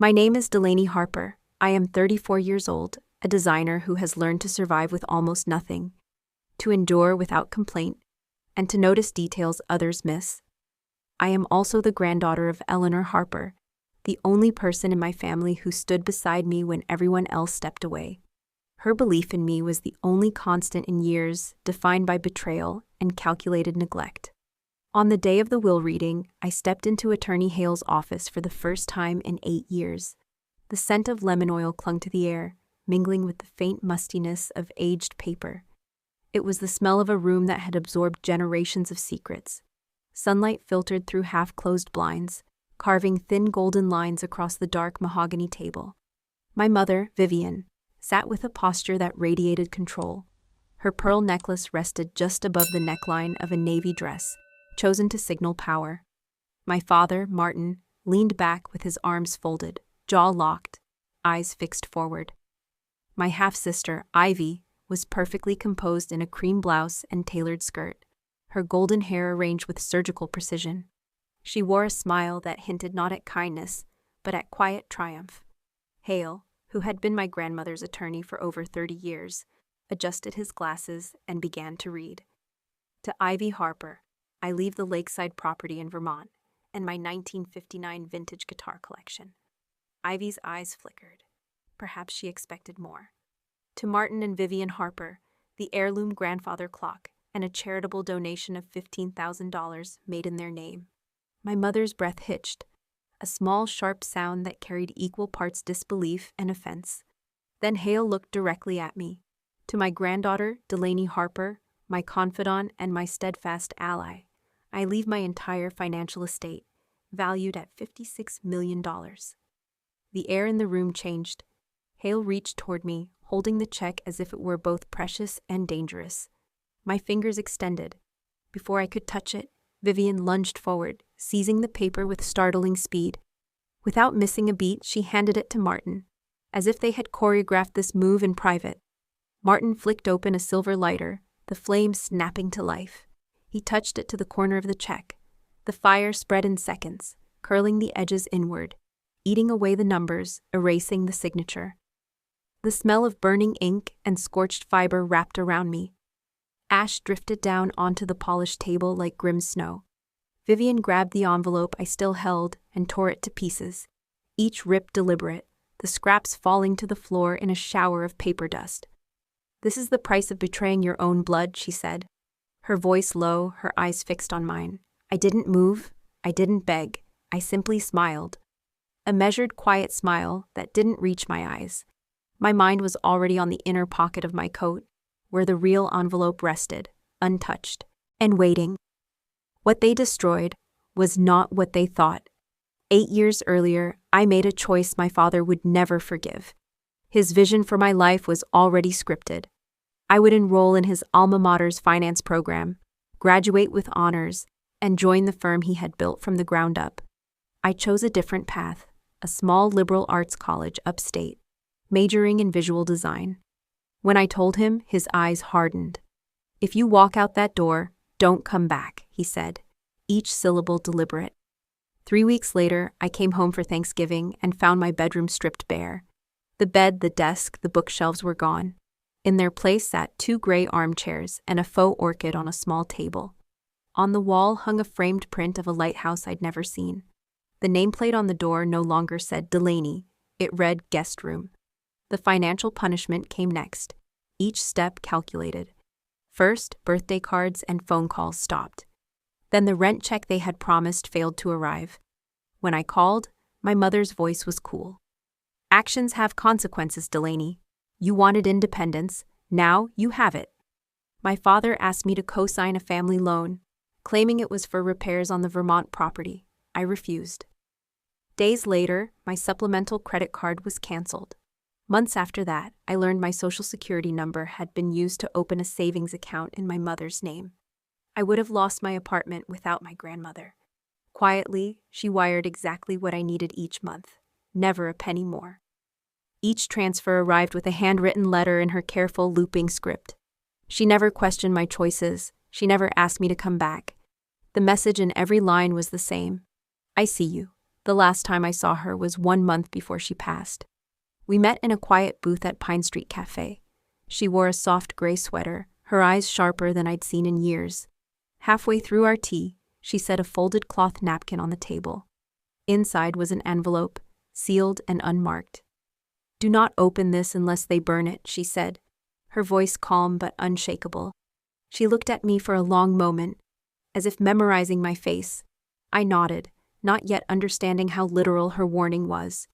My name is Delaney Harper. I am 34 years old, a designer who has learned to survive with almost nothing, to endure without complaint, and to notice details others miss. I am also the granddaughter of Eleanor Harper, the only person in my family who stood beside me when everyone else stepped away. Her belief in me was the only constant in years defined by betrayal and calculated neglect. On the day of the will reading, I stepped into Attorney Hale's office for the first time in 8 years. The scent of lemon oil clung to the air, mingling with the faint mustiness of aged paper. It was the smell of a room that had absorbed generations of secrets. Sunlight filtered through half-closed blinds, carving thin golden lines across the dark mahogany table. My mother, Vivian, sat with a posture that radiated control. Her pearl necklace rested just above the neckline of a navy dress, chosen to signal power. My father, Martin, leaned back with his arms folded, jaw locked, eyes fixed forward. My half-sister, Ivy, was perfectly composed in a cream blouse and tailored skirt, her golden hair arranged with surgical precision. She wore a smile that hinted not at kindness, but at quiet triumph. Hale, who had been my grandmother's attorney for over 30 years, adjusted his glasses and began to read. To Ivy Harper, I leave the lakeside property in Vermont and my 1959 vintage guitar collection. Ivy's eyes flickered. Perhaps she expected more. To Martin and Vivian Harper, the heirloom grandfather clock and a charitable donation of $15,000 made in their name. My mother's breath hitched, a small, sharp sound that carried equal parts disbelief and offense. Then Hale looked directly at me. To my granddaughter, Delaney Harper, my confidant and my steadfast ally, I leave my entire financial estate, valued at $56 million. The air in the room changed. Hale reached toward me, holding the check as if it were both precious and dangerous. My fingers extended. Before I could touch it, Vivian lunged forward, seizing the paper with startling speed. Without missing a beat, she handed it to Martin, as if they had choreographed this move in private. Martin flicked open a silver lighter, the flame snapping to life. He touched it to the corner of the check. The fire spread in seconds, curling the edges inward, eating away the numbers, erasing the signature. The smell of burning ink and scorched fiber wrapped around me. Ash drifted down onto the polished table like grim snow. Vivian grabbed the envelope I still held and tore it to pieces, each rip deliberate, the scraps falling to the floor in a shower of paper dust. "This is the price of betraying your own blood," she said, her voice low, her eyes fixed on mine. I didn't move, I didn't beg, I simply smiled. A measured, quiet smile that didn't reach my eyes. My mind was already on the inner pocket of my coat, where the real envelope rested, untouched, and waiting. What they destroyed was not what they thought. 8 years earlier, I made a choice my father would never forgive. His vision for my life was already scripted. I would enroll in his alma mater's finance program, graduate with honors, and join the firm he had built from the ground up. I chose a different path, a small liberal arts college upstate, majoring in visual design. When I told him, his eyes hardened. "If you walk out that door, don't come back," he said, each syllable deliberate. 3 weeks later, I came home for Thanksgiving and found my bedroom stripped bare. The bed, the desk, the bookshelves were gone. In their place sat 2 gray armchairs and a faux orchid on a small table. On the wall hung a framed print of a lighthouse I'd never seen. The nameplate on the door no longer said Delaney, it read guest room. The financial punishment came next, each step calculated. First, birthday cards and phone calls stopped. Then the rent check they had promised failed to arrive. When I called, my mother's voice was cool. "Actions have consequences, Delaney. You wanted independence, now you have it." My father asked me to co-sign a family loan, claiming it was for repairs on the Vermont property. I refused. Days later, my supplemental credit card was canceled. Months after that, I learned my Social Security number had been used to open a savings account in my mother's name. I would have lost my apartment without my grandmother. Quietly, she wired exactly what I needed each month, never a penny more. Each transfer arrived with a handwritten letter in her careful, looping script. She never questioned my choices. She never asked me to come back. The message in every line was the same. "I see you. The last time I saw her was 1 month before she passed. We met in a quiet booth at Pine Street Cafe. She wore a soft gray sweater, her eyes sharper than I'd seen in years. Halfway through our tea, she set a folded cloth napkin on the table. Inside was an envelope, sealed and unmarked. "Do not open this unless they burn it," she said, her voice calm but unshakable. She looked at me for a long moment, as if memorizing my face. I nodded, not yet understanding how literal her warning was.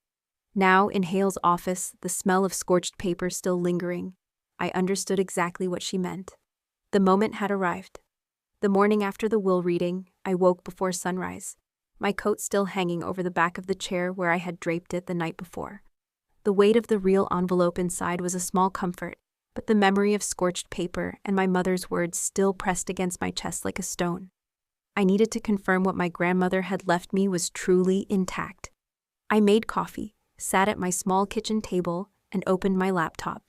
Now, in Hale's office, the smell of scorched paper still lingering, I understood exactly what she meant. The moment had arrived. The morning after the will reading, I woke before sunrise, my coat still hanging over the back of the chair where I had draped it the night before. The weight of the real envelope inside was a small comfort, but the memory of scorched paper and my mother's words still pressed against my chest like a stone. I needed to confirm what my grandmother had left me was truly intact. I made coffee, sat at my small kitchen table, and opened my laptop.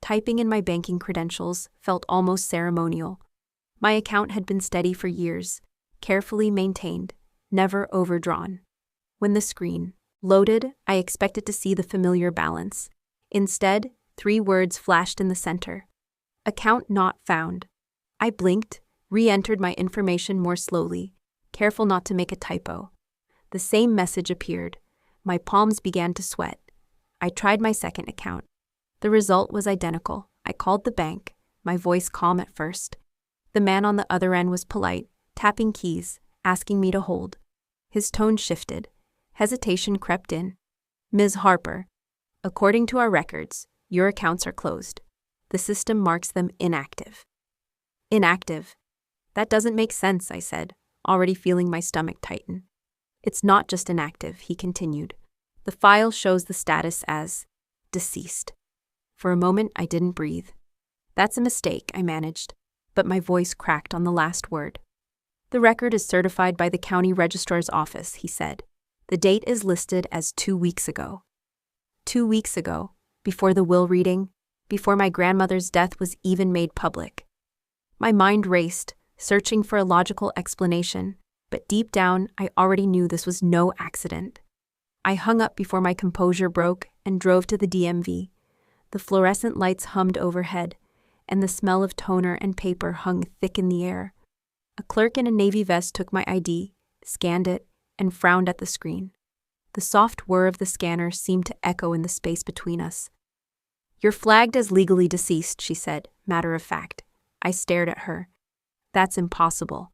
Typing in my banking credentials felt almost ceremonial. My account had been steady for years, carefully maintained, never overdrawn. When the screen loaded, I expected to see the familiar balance. Instead, 3 words flashed in the center. "Account not found." I blinked, re-entered my information more slowly, careful not to make a typo. The same message appeared. My palms began to sweat. I tried my second account. The result was identical. I called the bank, my voice calm at first. The man on the other end was polite, tapping keys, asking me to hold. His tone shifted. Hesitation crept in. "Ms. Harper, according to our records, your accounts are closed. The system marks them inactive." "Inactive? That doesn't make sense," I said, already feeling my stomach tighten. "It's not just inactive," he continued. "The file shows the status as deceased." For a moment, I didn't breathe. "That's a mistake," I managed, but my voice cracked on the last word. "The record is certified by the county registrar's office," he said. "The date is listed as 2 weeks ago." 2 weeks ago, before the will reading, before my grandmother's death was even made public. My mind raced, searching for a logical explanation, but deep down, I already knew this was no accident. I hung up before my composure broke and drove to the DMV. The fluorescent lights hummed overhead, and the smell of toner and paper hung thick in the air. A clerk in a navy vest took my ID, scanned it, and frowned at the screen. The soft whir of the scanner seemed to echo in the space between us. "You're flagged as legally deceased," she said, matter of fact. I stared at her. "That's impossible.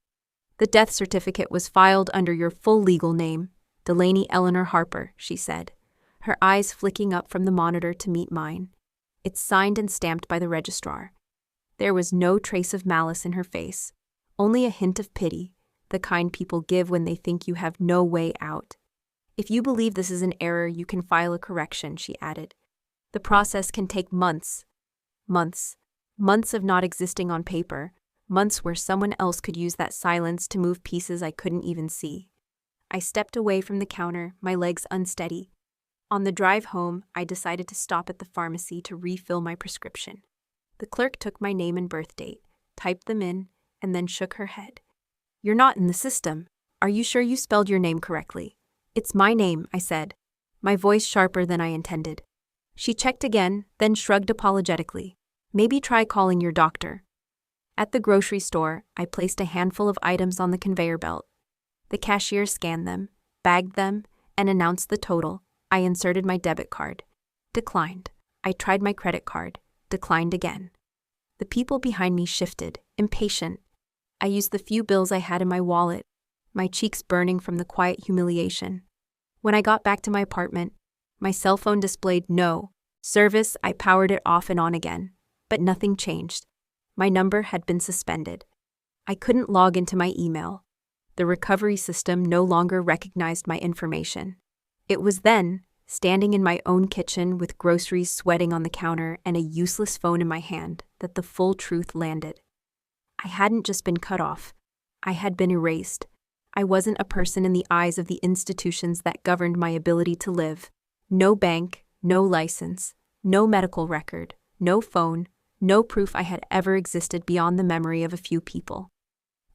The death certificate was filed under your full legal name, Delaney Eleanor Harper," she said, her eyes flicking up from the monitor to meet mine. "It's signed and stamped by the registrar." There was no trace of malice in her face, only a hint of pity, the kind people give when they think you have no way out. "If you believe this is an error, you can file a correction," she added. "The process can take months. Months. Months of not existing on paper. Months where someone else could use that silence to move pieces I couldn't even see." I stepped away from the counter, my legs unsteady. On the drive home, I decided to stop at the pharmacy to refill my prescription. The clerk took my name and birth date, typed them in, and then shook her head. "You're not in the system. Are you sure you spelled your name correctly?" "It's my name," I said, my voice sharper than I intended. She checked again, then shrugged apologetically. "Maybe try calling your doctor." At the grocery store, I placed a handful of items on the conveyor belt. The cashier scanned them, bagged them, and announced the total. I inserted my debit card. Declined. I tried my credit card. Declined again. The people behind me shifted, impatient. I used the few bills I had in my wallet, my cheeks burning from the quiet humiliation. When I got back to my apartment, my cell phone displayed no service. I powered it off and on again, but nothing changed. My number had been suspended. I couldn't log into my email. The recovery system no longer recognized my information. It was then, standing in my own kitchen with groceries sweating on the counter and a useless phone in my hand, that the full truth landed. I hadn't just been cut off. I had been erased. I wasn't a person in the eyes of the institutions that governed my ability to live. No bank, no license, no medical record, no phone, no proof I had ever existed beyond the memory of a few people.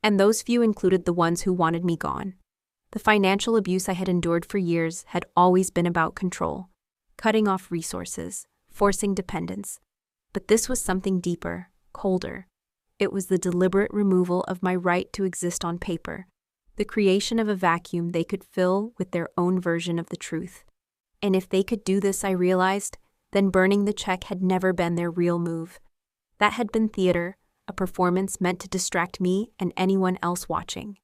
And those few included the ones who wanted me gone. The financial abuse I had endured for years had always been about control, cutting off resources, forcing dependence. But this was something deeper, colder. It was the deliberate removal of my right to exist on paper, the creation of a vacuum they could fill with their own version of the truth. And if they could do this, I realized, then burning the check had never been their real move. That had been theater, a performance meant to distract me and anyone else watching.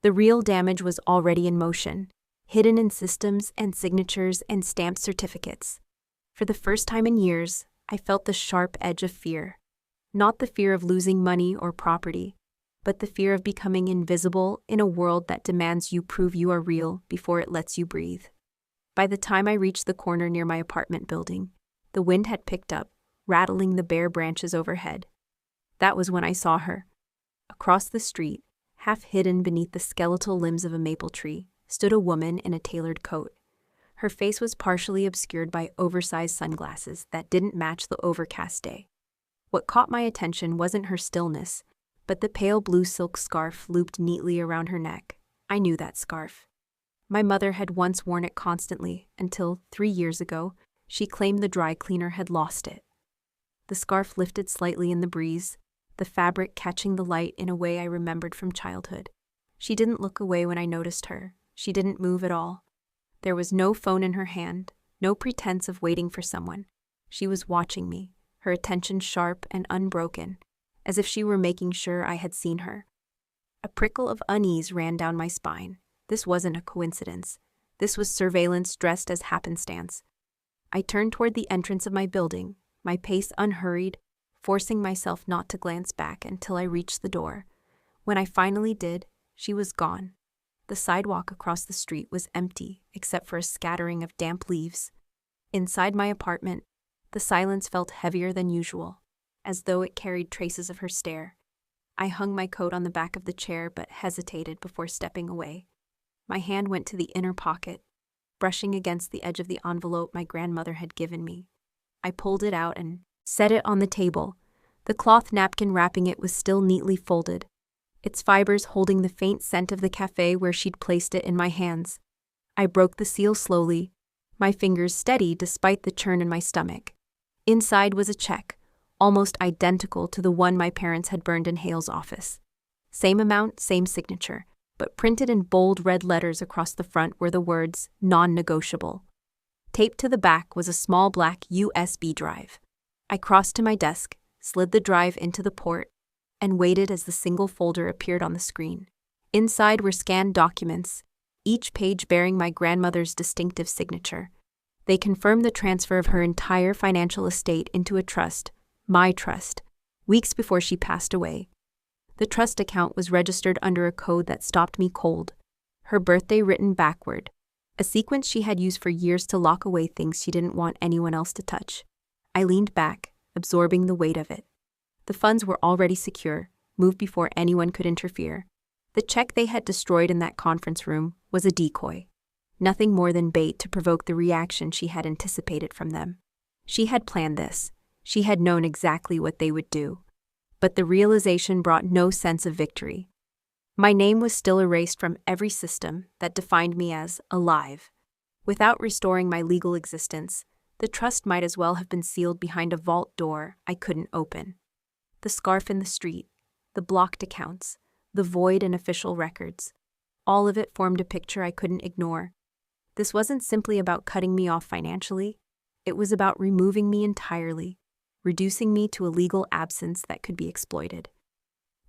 The real damage was already in motion, hidden in systems and signatures and stamped certificates. For the first time in years, I felt the sharp edge of fear. Not the fear of losing money or property, but the fear of becoming invisible in a world that demands you prove you are real before it lets you breathe. By the time I reached the corner near my apartment building, the wind had picked up, rattling the bare branches overhead. That was when I saw her. Across the street, half hidden beneath the skeletal limbs of a maple tree, stood a woman in a tailored coat. Her face was partially obscured by oversized sunglasses that didn't match the overcast day. What caught my attention wasn't her stillness, but the pale blue silk scarf looped neatly around her neck. I knew that scarf. My mother had once worn it constantly until, 3 years ago, she claimed the dry cleaner had lost it. The scarf lifted slightly in the breeze, the fabric catching the light in a way I remembered from childhood. She didn't look away when I noticed her. She didn't move at all. There was no phone in her hand, no pretense of waiting for someone. She was watching me, her attention sharp and unbroken, as if she were making sure I had seen her. A prickle of unease ran down my spine. This wasn't a coincidence. This was surveillance dressed as happenstance. I turned toward the entrance of my building, my pace unhurried, forcing myself not to glance back until I reached the door. When I finally did, she was gone. The sidewalk across the street was empty, except for a scattering of damp leaves. Inside my apartment, the silence felt heavier than usual, as though it carried traces of her stare. I hung my coat on the back of the chair but hesitated before stepping away. My hand went to the inner pocket, brushing against the edge of the envelope my grandmother had given me. I pulled it out and set it on the table. The cloth napkin wrapping it was still neatly folded, its fibers holding the faint scent of the cafe where she'd placed it in my hands. I broke the seal slowly, my fingers steady despite the churn in my stomach. Inside was a check, almost identical to the one my parents had burned in Hale's office. Same amount, same signature, but printed in bold red letters across the front were the words, non-negotiable. Taped to the back was a small black USB drive. I crossed to my desk, slid the drive into the port, and waited as the single folder appeared on the screen. Inside were scanned documents, each page bearing my grandmother's distinctive signature. They confirmed the transfer of her entire financial estate into a trust, my trust, weeks before she passed away. The trust account was registered under a code that stopped me cold, her birthday written backward, a sequence she had used for years to lock away things she didn't want anyone else to touch. I leaned back, absorbing the weight of it. The funds were already secure, moved before anyone could interfere. The check they had destroyed in that conference room was a decoy, nothing more than bait to provoke the reaction she had anticipated from them. She had planned this. She had known exactly what they would do. But the realization brought no sense of victory. My name was still erased from every system that defined me as alive. Without restoring my legal existence, the trust might as well have been sealed behind a vault door I couldn't open. The scarf in the street, the blocked accounts, the void in official records, all of it formed a picture I couldn't ignore. This wasn't simply about cutting me off financially. It was about removing me entirely, reducing me to a legal absence that could be exploited.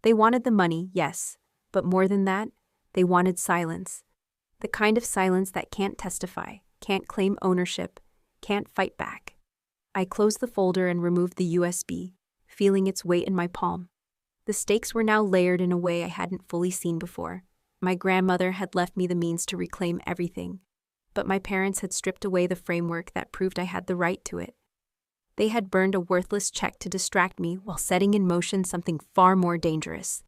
They wanted the money, yes, but more than that, they wanted silence. The kind of silence that can't testify, can't claim ownership, can't fight back. I closed the folder and removed the USB, feeling its weight in my palm. The stakes were now layered in a way I hadn't fully seen before. My grandmother had left me the means to reclaim everything, but my parents had stripped away the framework that proved I had the right to it. They had burned a worthless check to distract me while setting in motion something far more dangerous.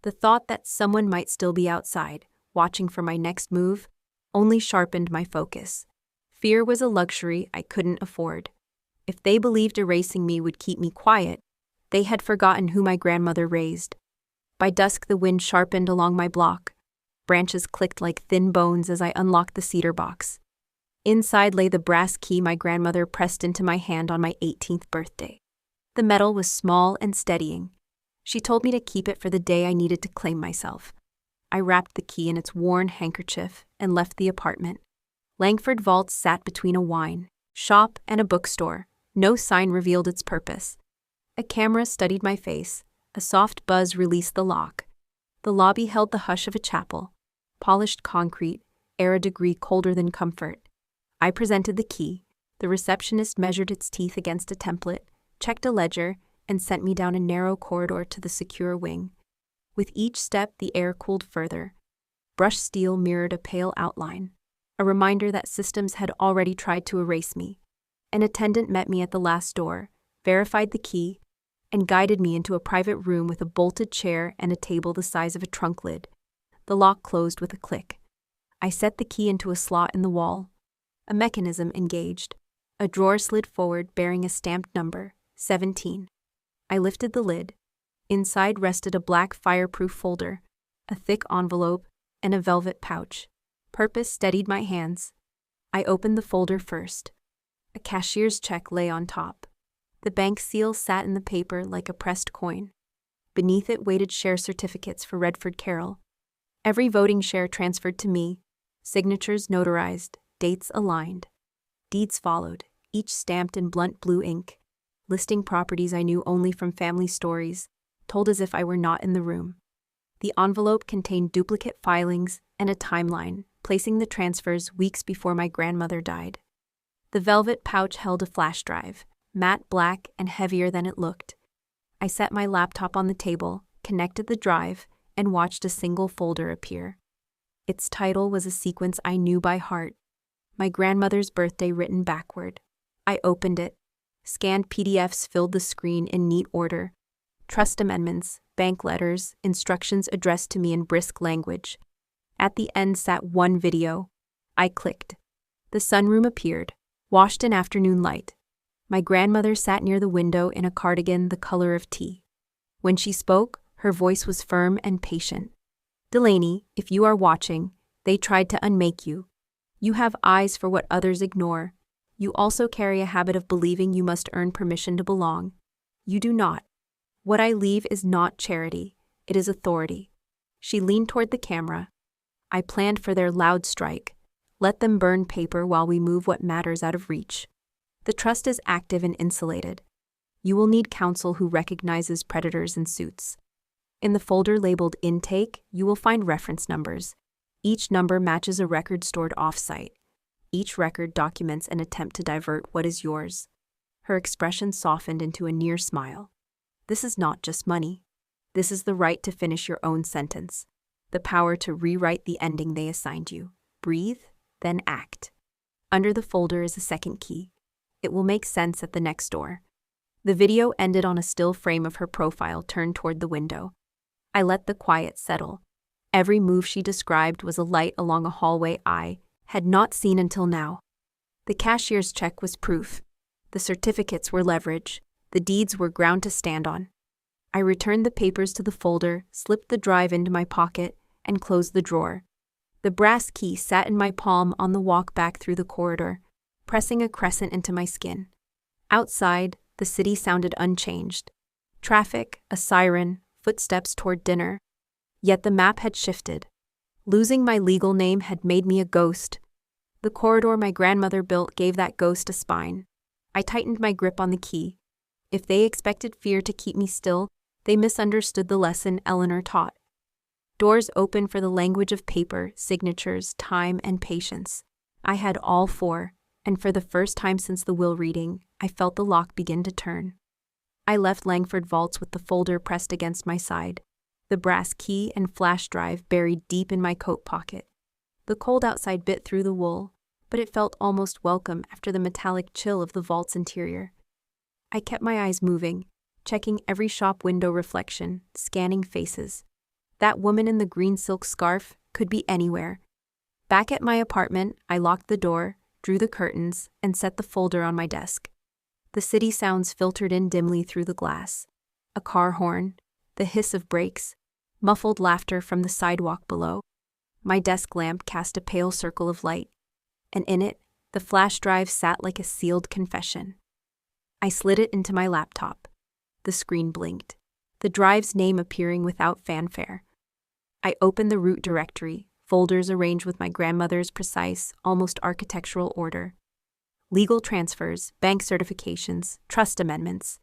The thought that someone might still be outside, watching for my next move, only sharpened my focus. Fear was a luxury I couldn't afford. If they believed erasing me would keep me quiet, they had forgotten who my grandmother raised. By dusk the wind sharpened along my block. Branches clicked like thin bones as I unlocked the cedar box. Inside lay the brass key my grandmother pressed into my hand on my 18th birthday. The metal was small and steadying. She told me to keep it for the day I needed to claim myself. I wrapped the key in its worn handkerchief and left the apartment. Langford Vaults sat between a wine shop and a bookstore. No sign revealed its purpose. A camera studied my face. A soft buzz released the lock. The lobby held the hush of a chapel. Polished concrete, air a degree colder than comfort. I presented the key. The receptionist measured its teeth against a template, checked a ledger, and sent me down a narrow corridor to the secure wing. With each step, the air cooled further. Brushed steel mirrored a pale outline, a reminder that systems had already tried to erase me. An attendant met me at the last door, verified the key, and guided me into a private room with a bolted chair and a table the size of a trunk lid. The lock closed with a click. I set the key into a slot in the wall. A mechanism engaged. A drawer slid forward bearing a stamped number, 17. I lifted the lid. Inside rested a black fireproof folder, a thick envelope, and a velvet pouch. Purpose steadied my hands. I opened the folder first. A cashier's check lay on top. The bank seal sat in the paper like a pressed coin. Beneath it waited share certificates for Redford Carroll. Every voting share transferred to me, signatures notarized, dates aligned. Deeds followed, each stamped in blunt blue ink, listing properties I knew only from family stories, told as if I were not in the room. The envelope contained duplicate filings and a timeline, placing the transfers weeks before my grandmother died. The velvet pouch held a flash drive, matte black and heavier than it looked. I set my laptop on the table, connected the drive, and watched a single folder appear. Its title was a sequence I knew by heart. My grandmother's birthday written backward. I opened it. Scanned PDFs filled the screen in neat order. Trust amendments, bank letters, instructions addressed to me in brisk language. At the end sat one video. I clicked. The sunroom appeared, washed in afternoon light. My grandmother sat near the window in a cardigan the color of tea. When she spoke, her voice was firm and patient. "Delaney, if you are watching, they tried to unmake you. You have eyes for what others ignore. You also carry a habit of believing you must earn permission to belong. You do not. What I leave is not charity, it is authority." She leaned toward the camera. "I planned for their loud strike. Let them burn paper while we move what matters out of reach. The trust is active and insulated. You will need counsel who recognizes predators in suits. In the folder labeled Intake, you will find reference numbers. Each number matches a record stored off-site. Each record documents an attempt to divert what is yours." Her expression softened into a near smile. "This is not just money. This is the right to finish your own sentence. The power to rewrite the ending they assigned you. Breathe, then act." Under the folder is a second key. It will make sense at the next door. The video ended on a still frame of her profile turned toward the window. I let the quiet settle. Every move she described was a light along a hallway I had not seen until now. The cashier's check was proof. The certificates were leverage. The deeds were ground to stand on. I returned the papers to the folder, slipped the drive into my pocket, and closed the drawer. The brass key sat in my palm on the walk back through the corridor, pressing a crescent into my skin. Outside, the city sounded unchanged. Traffic, a siren, footsteps toward dinner. Yet the map had shifted. Losing my legal name had made me a ghost. The corridor my grandmother built gave that ghost a spine. I tightened my grip on the key. If they expected fear to keep me still, they misunderstood the lesson Eleanor taught. Doors open for the language of paper, signatures, time, and patience. I had all four, and for the first time since the will reading, I felt the lock begin to turn. I left Langford Vaults with the folder pressed against my side, the brass key and flash drive buried deep in my coat pocket. The cold outside bit through the wool, but it felt almost welcome after the metallic chill of the vault's interior. I kept my eyes moving, checking every shop window reflection, scanning faces. That woman in the green silk scarf could be anywhere. Back at my apartment, I locked the door, drew the curtains, and set the folder on my desk. The city sounds filtered in dimly through the glass. A car horn, the hiss of brakes, muffled laughter from the sidewalk below. My desk lamp cast a pale circle of light, and in it, the flash drive sat like a sealed confession. I slid it into my laptop. The screen blinked, the drive's name appearing without fanfare. I opened the root directory, folders arranged with my grandmother's precise, almost architectural order. Legal transfers, bank certifications, trust amendments.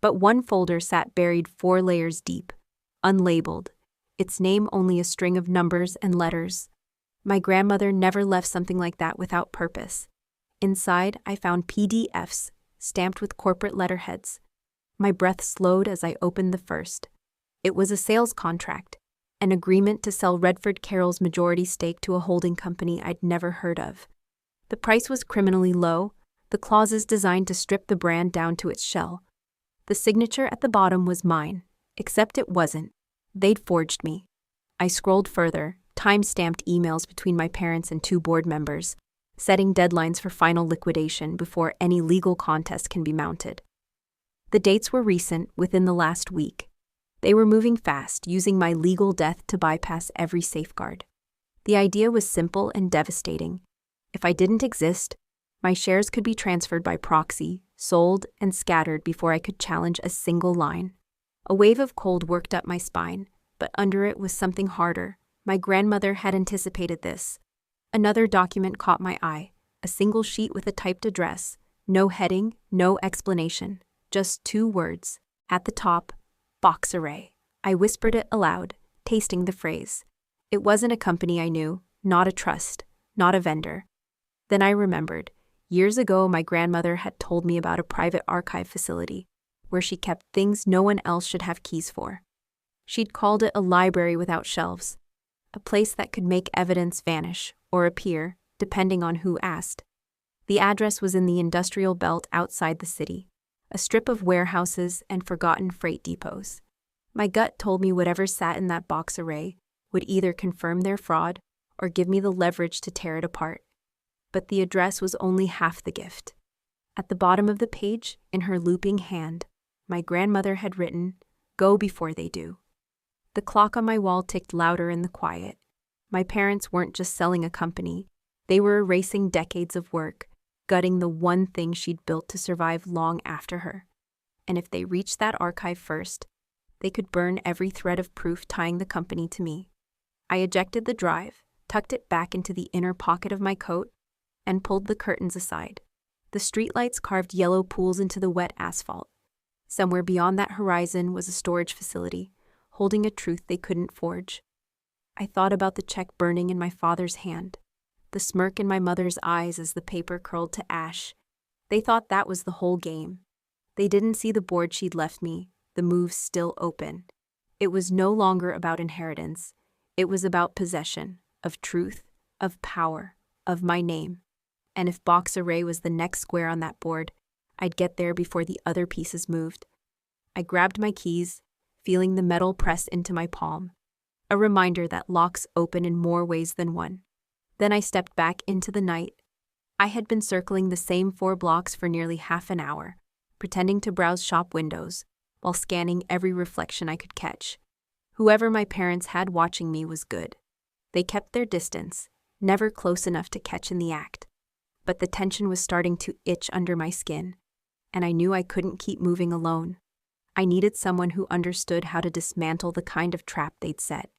But one folder sat buried 4 layers deep, unlabeled, its name only a string of numbers and letters. My grandmother never left something like that without purpose. Inside, I found PDFs, stamped with corporate letterheads. My breath slowed as I opened the first. It was a sales contract, an agreement to sell Redford Carroll's majority stake to a holding company I'd never heard of. The price was criminally low, the clauses designed to strip the brand down to its shell. The signature at the bottom was mine, except it wasn't. They'd forged me. I scrolled further, time-stamped emails between my parents and 2 board members, setting deadlines for final liquidation before any legal contest can be mounted. The dates were recent, within the last week. They were moving fast, using my legal death to bypass every safeguard. The idea was simple and devastating. If I didn't exist, my shares could be transferred by proxy, sold, and scattered before I could challenge a single line. A wave of cold worked up my spine, but under it was something harder. My grandmother had anticipated this. Another document caught my eye, a single sheet with a typed address, no heading, no explanation, just 2 words. At the top, Box Array. I whispered it aloud, tasting the phrase. It wasn't a company I knew, not a trust, not a vendor. Then I remembered. Years ago, my grandmother had told me about a private archive facility, where she kept things no one else should have keys for. She'd called it a library without shelves, a place that could make evidence vanish or appear, depending on who asked. The address was in the industrial belt outside the city, a strip of warehouses and forgotten freight depots. My gut told me whatever sat in that box array would either confirm their fraud or give me the leverage to tear it apart. But the address was only half the gift. At the bottom of the page, in her looping hand, my grandmother had written, "Go before they do." The clock on my wall ticked louder in the quiet. My parents weren't just selling a company, they were erasing decades of work, gutting the one thing she'd built to survive long after her. And if they reached that archive first, they could burn every thread of proof tying the company to me. I ejected the drive, tucked it back into the inner pocket of my coat, and pulled the curtains aside. The streetlights carved yellow pools into the wet asphalt. Somewhere beyond that horizon was a storage facility, holding a truth they couldn't forge. I thought about the check burning in my father's hand, the smirk in my mother's eyes as the paper curled to ash. They thought that was the whole game. They didn't see the board she'd left me, the moves still open. It was no longer about inheritance. It was about possession, of truth, of power, of my name. And if Box Array was the next square on that board, I'd get there before the other pieces moved. I grabbed my keys, feeling the metal press into my palm, a reminder that locks open in more ways than one. Then I stepped back into the night. I had been circling the same 4 blocks for nearly half an hour, pretending to browse shop windows, while scanning every reflection I could catch. Whoever my parents had watching me was good. They kept their distance, never close enough to catch in the act. But the tension was starting to itch under my skin, and I knew I couldn't keep moving alone. I needed someone who understood how to dismantle the kind of trap they'd set.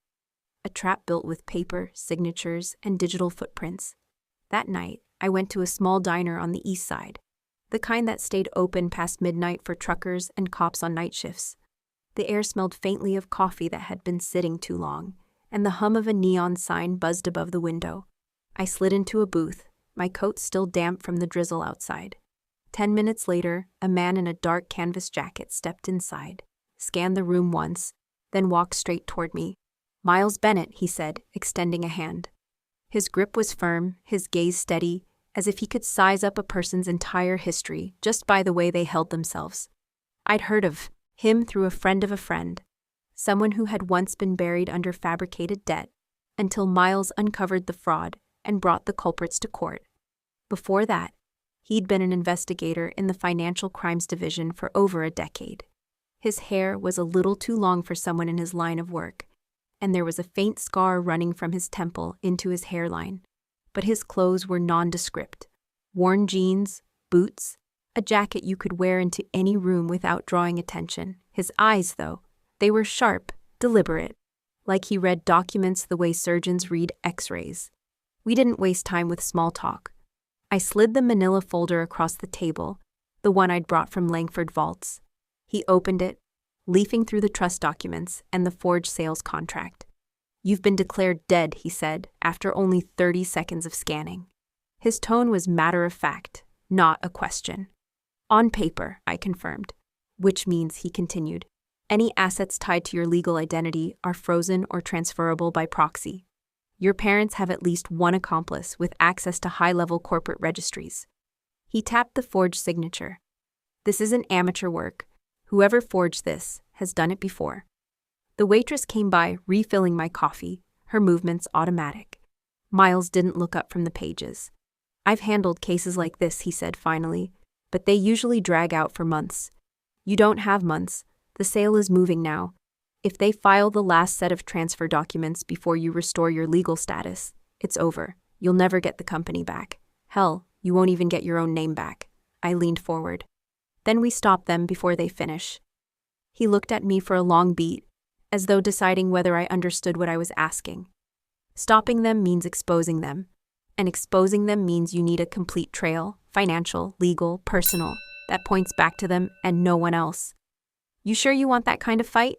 A trap built with paper, signatures, and digital footprints. That night, I went to a small diner on the east side, the kind that stayed open past midnight for truckers and cops on night shifts. The air smelled faintly of coffee that had been sitting too long, and the hum of a neon sign buzzed above the window. I slid into a booth, my coat still damp from the drizzle outside. 10 minutes later, a man in a dark canvas jacket stepped inside, scanned the room once, then walked straight toward me. "Miles Bennett," he said, extending a hand. His grip was firm, his gaze steady, as if he could size up a person's entire history just by the way they held themselves. I'd heard of him through a friend of a friend, someone who had once been buried under fabricated debt, until Miles uncovered the fraud and brought the culprits to court. Before that, he'd been an investigator in the Financial Crimes Division for over a decade. His hair was a little too long for someone in his line of work, and there was a faint scar running from his temple into his hairline. But his clothes were nondescript. Worn jeans, boots, a jacket you could wear into any room without drawing attention. His eyes, though, they were sharp, deliberate, like he read documents the way surgeons read x-rays. We didn't waste time with small talk. I slid the manila folder across the table, the one I'd brought from Langford Vaults. He opened it, leafing through the trust documents and the forged sales contract. "You've been declared dead," he said, after only 30 seconds of scanning. His tone was matter-of-fact, not a question. "On paper," I confirmed. "Which means," he continued, "any assets tied to your legal identity are frozen or transferable by proxy. Your parents have at least one accomplice with access to high-level corporate registries." He tapped the forged signature. "This isn't amateur work. Whoever forged this has done it before." The waitress came by, refilling my coffee, her movements automatic. Miles didn't look up from the pages. "I've handled cases like this," he said finally, "but they usually drag out for months. You don't have months. The sale is moving now. If they file the last set of transfer documents before you restore your legal status, it's over. You'll never get the company back. Hell, you won't even get your own name back." I leaned forward. "Then we stop them before they finish." He looked at me for a long beat, as though deciding whether I understood what I was asking. "Stopping them means exposing them, and exposing them means you need a complete trail, financial, legal, personal, that points back to them and no one else. You sure you want that kind of fight?"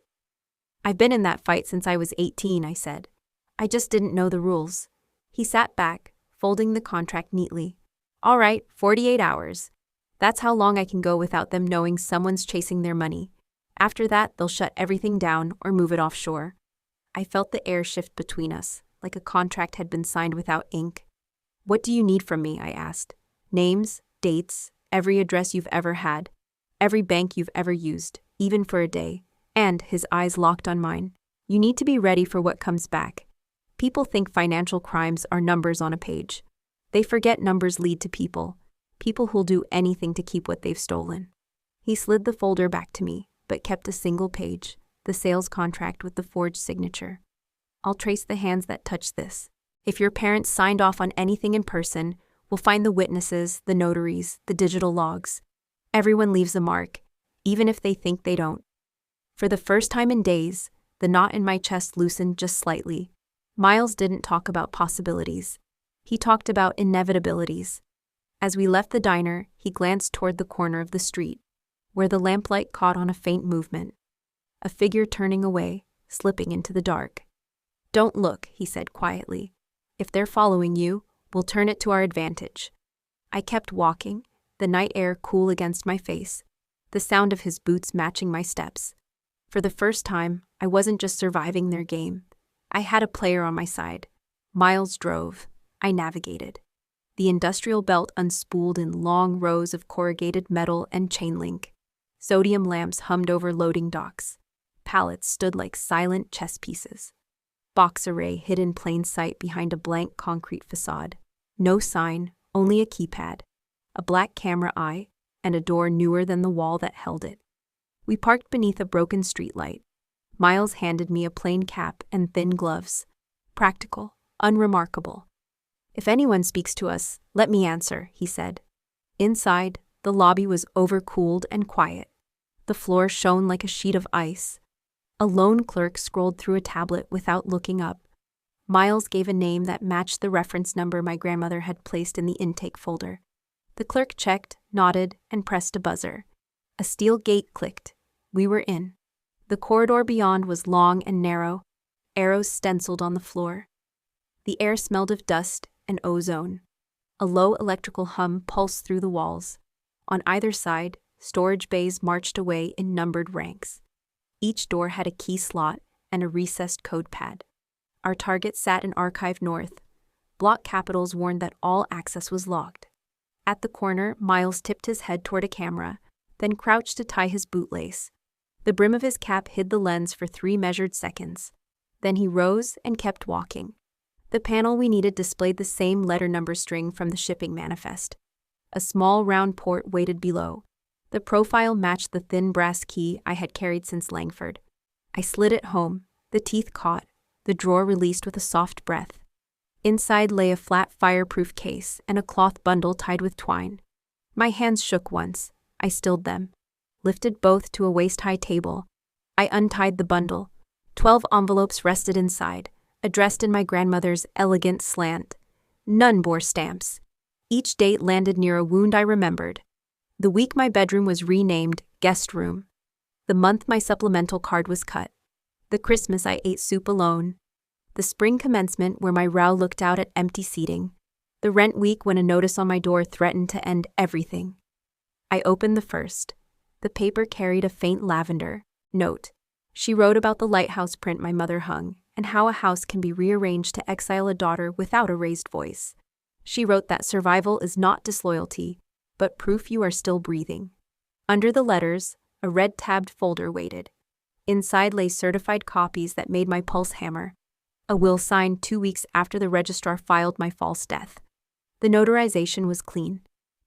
"I've been in that fight since I was 18, I said. "I just didn't know the rules." He sat back, folding the contract neatly. "All right, 48 hours. That's how long I can go without them knowing someone's chasing their money. After that, they'll shut everything down or move it offshore." I felt the air shift between us, like a contract had been signed without ink. "What do you need from me?" I asked. "Names, dates, every address you've ever had, every bank you've ever used, even for a day." And his eyes locked on mine. "You need to be ready for what comes back. People think financial crimes are numbers on a page. They forget numbers lead to people. People who'll do anything to keep what they've stolen." He slid the folder back to me, but kept a single page, the sales contract with the forged signature. "I'll trace the hands that touched this. If your parents signed off on anything in person, we'll find the witnesses, the notaries, the digital logs. Everyone leaves a mark, even if they think they don't." For the first time in days, the knot in my chest loosened just slightly. Miles didn't talk about possibilities. He talked about inevitabilities. As we left the diner, he glanced toward the corner of the street, where the lamplight caught on a faint movement. A figure turning away, slipping into the dark. "Don't look," he said quietly. "If they're following you, we'll turn it to our advantage." I kept walking, the night air cool against my face, the sound of his boots matching my steps. For the first time, I wasn't just surviving their game. I had a player on my side. Miles drove. I navigated. The industrial belt unspooled in long rows of corrugated metal and chain link. Sodium lamps hummed over loading docks. Pallets stood like silent chess pieces. Box array hid in plain sight behind a blank concrete facade. No sign, only a keypad, a black camera eye, and a door newer than the wall that held it. We parked beneath a broken streetlight. Miles handed me a plain cap and thin gloves. Practical, unremarkable. "If anyone speaks to us, let me answer," he said. Inside, the lobby was overcooled and quiet. The floor shone like a sheet of ice. A lone clerk scrolled through a tablet without looking up. Miles gave a name that matched the reference number my grandmother had placed in the intake folder. The clerk checked, nodded, and pressed a buzzer. A steel gate clicked. We were in. The corridor beyond was long and narrow, arrows stenciled on the floor. The air smelled of dust and ozone. A low electrical hum pulsed through the walls. On either side, storage bays marched away in numbered ranks. Each door had a key slot and a recessed code pad. Our target sat in Archive North. Block capitals warned that all access was locked. At the corner, Miles tipped his head toward a camera, then crouched to tie his bootlace. The brim of his cap hid the lens for 3 measured seconds. Then he rose and kept walking. The panel we needed displayed the same letter number string from the shipping manifest. A small round port waited below. The profile matched the thin brass key I had carried since Langford. I slid it home, the teeth caught, The drawer released with a soft breath. Inside lay a flat fireproof case and a cloth bundle tied with twine. My hands shook once. I stilled them, lifted both to a waist-high table. I untied the bundle. 12 envelopes rested inside, addressed in my grandmother's elegant slant. None bore stamps. Each date landed near a wound I remembered. The week my bedroom was renamed guest room. The month my supplemental card was cut. The Christmas I ate soup alone. The spring commencement where my row looked out at empty seating. The rent week when a notice on my door threatened to end everything. I opened the first. The paper carried a faint lavender note. She wrote about the lighthouse print my mother hung and how a house can be rearranged to exile a daughter without a raised voice. She wrote that survival is not disloyalty, but proof you are still breathing. Under the letters, a red-tabbed folder waited. Inside lay certified copies that made my pulse hammer. A will signed 2 weeks after the registrar filed my false death. The notarization was clean.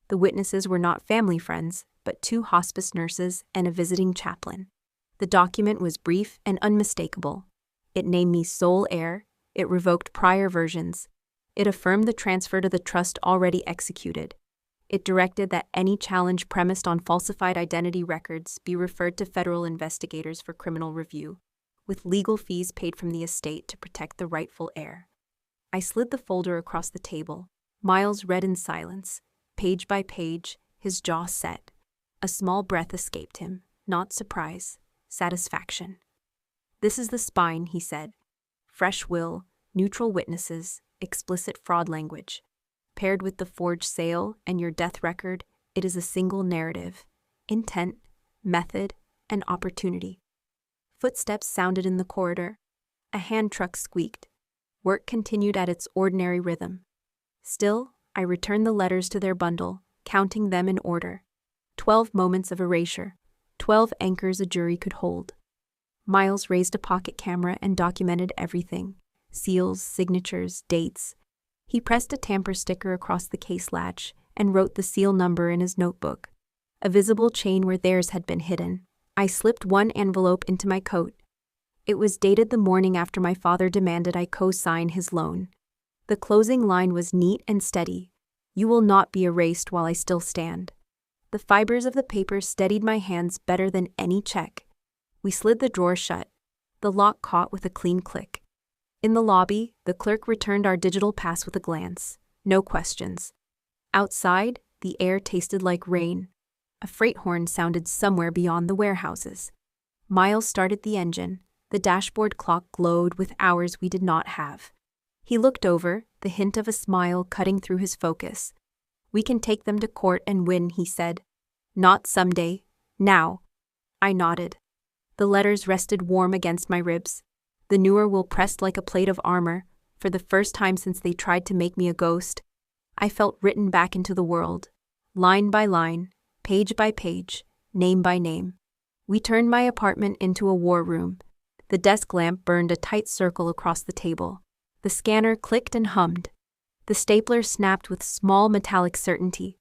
The witnesses were not family friends, but 2 hospice nurses and a visiting chaplain. The document was brief and unmistakable. It named me sole heir. It revoked prior versions. It affirmed the transfer to the trust already executed. It directed that any challenge premised on falsified identity records be referred to federal investigators for criminal review, with legal fees paid from the estate to protect the rightful heir. I slid the folder across the table. Miles read in silence, page by page, his jaw set. A small breath escaped him, not surprise, satisfaction. "This is the spine," he said. "Fresh will, neutral witnesses, explicit fraud language. Paired with the forged sale and your death record, it is a single narrative. Intent, method, and opportunity." Footsteps sounded in the corridor. A hand truck squeaked. Work continued at its ordinary rhythm. Still, I returned the letters to their bundle, counting them in order. 12 moments of erasure. 12 anchors a jury could hold. Miles raised a pocket camera and documented everything. Seals, signatures, dates. He pressed a tamper sticker across the case latch and wrote the seal number in his notebook. A visible chain where theirs had been hidden. I slipped one envelope into my coat. It was dated the morning after my father demanded I co-sign his loan. The closing line was neat and steady. "You will not be erased while I still stand." The fibers of the paper steadied my hands better than any check. We slid the drawer shut. The lock caught with a clean click. In the lobby, the clerk returned our digital pass with a glance. No questions. Outside, the air tasted like rain. A freight horn sounded somewhere beyond the warehouses. Miles started the engine. The dashboard clock glowed with hours we did not have. He looked over, the hint of a smile cutting through his focus. "We can take them to court and win," he said. "Not someday. Now." I nodded. The letters rested warm against my ribs. The newer will pressed like a plate of armor. For the first time since they tried to make me a ghost, I felt written back into the world. Line by line, page by page, name by name. We turned my apartment into a war room. The desk lamp burned a tight circle across the table. The scanner clicked and hummed. The stapler snapped with small metallic certainty.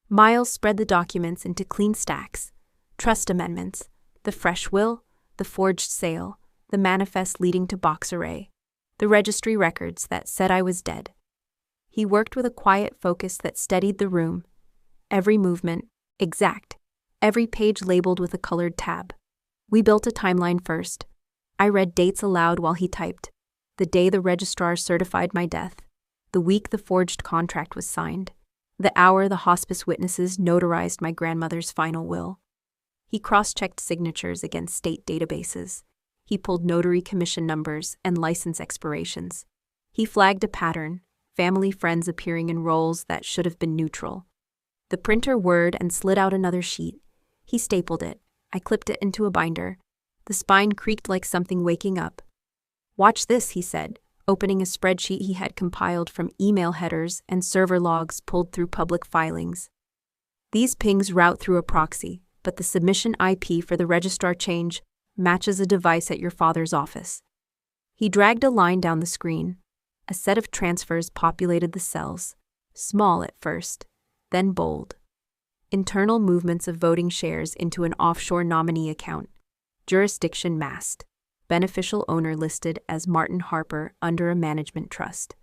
Miles spread the documents into clean stacks. Trust amendments, the fresh will, the forged sale, the manifest leading to box array, the registry records that said I was dead. He worked with a quiet focus that steadied the room. Every movement, exact. Every page labeled with a colored tab. We built a timeline first. I read dates aloud while he typed. The day the registrar certified my death. The week the forged contract was signed. The hour the hospice witnesses notarized my grandmother's final will. He cross-checked signatures against state databases. He pulled notary commission numbers and license expirations. He flagged a pattern, family friends appearing in roles that should have been neutral. The printer whirred and slid out another sheet. He stapled it. I clipped it into a binder. The spine creaked like something waking up. "Watch this," he said, opening a spreadsheet he had compiled from email headers and server logs pulled through public filings. "These pings route through a proxy, but the submission IP for the registrar change matches a device at your father's office." He dragged a line down the screen. A set of transfers populated the cells, small at first, then bold. Internal movements of voting shares into an offshore nominee account. Jurisdiction masked. beneficial owner listed as Martin Harper under a management trust.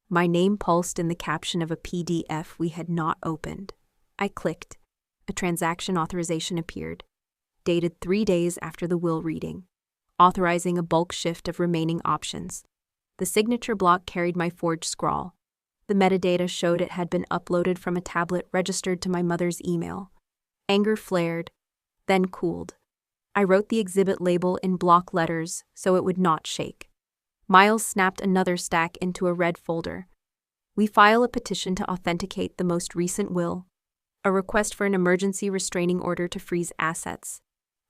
My name pulsed in the caption of a PDF we had not opened. I clicked. A transaction authorization appeared, dated 3 days after the will reading, authorizing a bulk shift of remaining options. The signature block carried my forged scrawl. The metadata showed it had been uploaded from a tablet registered to my mother's email. Anger flared, then cooled. I wrote the exhibit label in block letters so it would not shake. Miles snapped another stack into a red folder. We file a petition to authenticate the most recent will, a request for an emergency restraining order to freeze assets,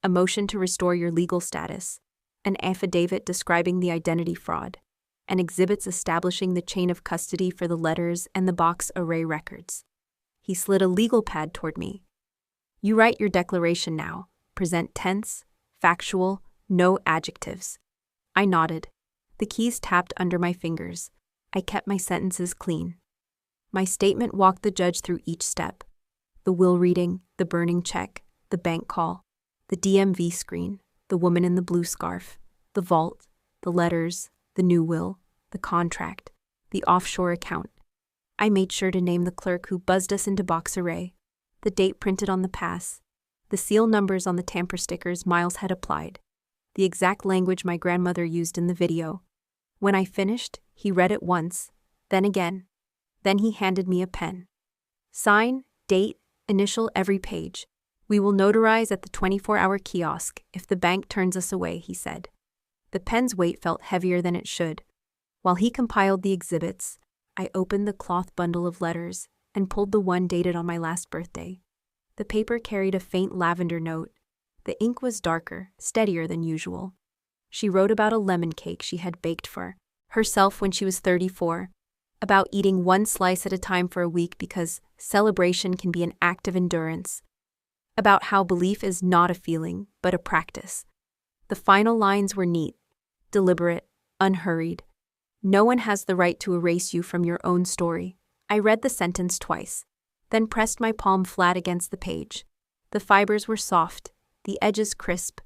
a motion to restore your legal status, an affidavit describing the identity fraud, and exhibits establishing the chain of custody for the letters and the box array records. He slid a legal pad toward me. You write your declaration now. Present tense, factual, no adjectives. I nodded. The keys tapped under my fingers. I kept my sentences clean. My statement walked the judge through each step. The will reading, the burning check, the bank call, the DMV screen, the woman in the blue scarf, the vault, the letters, the new will, the contract, the offshore account. I made sure to name the clerk who buzzed us into box array, the date printed on the pass, the seal numbers on the tamper stickers Miles had applied, the exact language my grandmother used in the video. When I finished, he read it once, then again. Then he handed me a pen. Sign, date, initial every page. We will notarize at the 24-hour kiosk if the bank turns us away, he said. The pen's weight felt heavier than it should. While he compiled the exhibits, I opened the cloth bundle of letters and pulled the one dated on my last birthday. The paper carried a faint lavender note. The ink was darker, steadier than usual. She wrote about a lemon cake she had baked for herself when she was 34, about eating one slice at a time for a week because celebration can be an act of endurance, about how belief is not a feeling, but a practice. The final lines were neat, deliberate, unhurried. No one has the right to erase you from your own story. I read the sentence twice, then pressed my palm flat against the page. The fibers were soft, the edges crisp.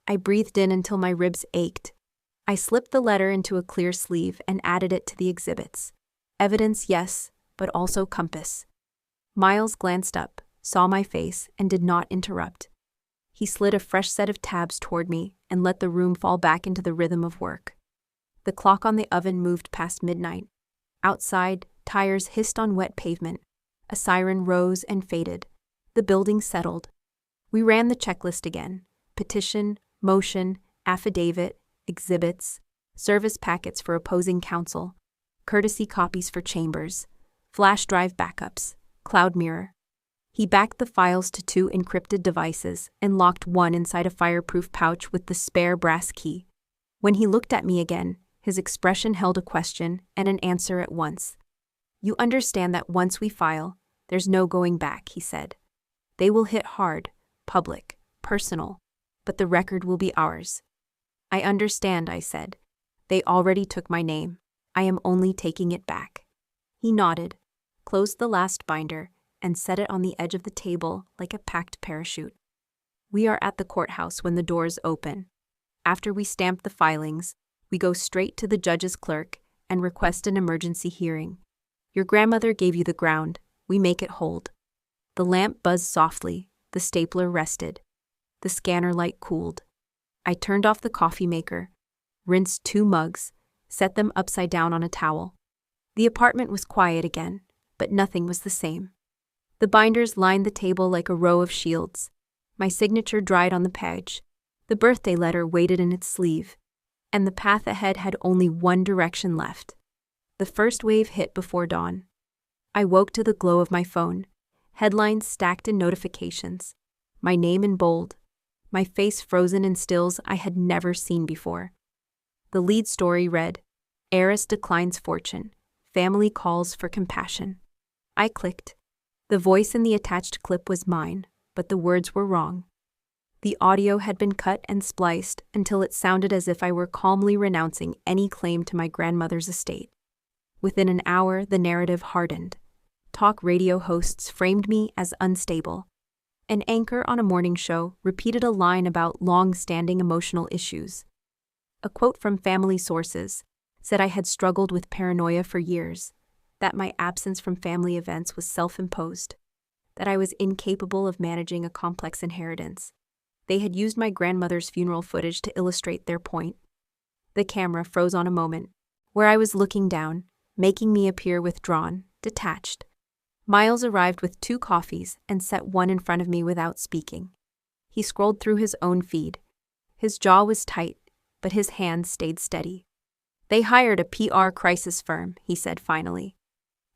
I breathed in until my ribs ached. I slipped the letter into a clear sleeve and added it to the exhibits. Evidence, yes, but also compass. Miles glanced up, saw my face, and did not interrupt. He slid a fresh set of tabs toward me and let the room fall back into the rhythm of work. The clock on the oven moved past midnight. Outside, tires hissed on wet pavement. A siren rose and faded. The building settled. We ran the checklist again. Petition, motion, affidavit, exhibits, service packets for opposing counsel, courtesy copies for chambers, flash drive backups, cloud mirror. He backed the files to 2 encrypted devices and locked one inside a fireproof pouch with the spare brass key. When he looked at me again, his expression held a question and an answer at once. You understand that once we file, there's no going back, he said. They will hit hard, public, personal, but the record will be ours. I understand, I said. They already took my name. I am only taking it back. He nodded, closed the last binder, and set it on the edge of the table like a packed parachute. We are at the courthouse when the doors open. After we stamp the filings, we go straight to the judge's clerk and request an emergency hearing. Your grandmother gave you the ground. We make it hold. The lamp buzzed softly. The stapler rested. The scanner light cooled. I turned off the coffee maker, rinsed 2 mugs, set them upside down on a towel. The apartment was quiet again, but nothing was the same. The binders lined the table like a row of shields. My signature dried on the page. The birthday letter waited in its sleeve. And the path ahead had only one direction left. The first wave hit before dawn. I woke to the glow of my phone, headlines stacked in notifications, my name in bold, my face frozen in stills I had never seen before. The lead story read, Heiress declines fortune, family calls for compassion. I clicked. The voice in the attached clip was mine, but the words were wrong. The audio had been cut and spliced until it sounded as if I were calmly renouncing any claim to my grandmother's estate. Within an hour, the narrative hardened. Talk radio hosts framed me as unstable. An anchor on a morning show repeated a line about long-standing emotional issues. A quote from family sources said I had struggled with paranoia for years, that my absence from family events was self-imposed, that I was incapable of managing a complex inheritance. They had used my grandmother's funeral footage to illustrate their point. The camera froze on a moment, where I was looking down, making me appear withdrawn, detached. Miles arrived with 2 coffees and set one in front of me without speaking. He scrolled through his own feed. His jaw was tight, but his hands stayed steady. They hired a PR crisis firm, he said finally.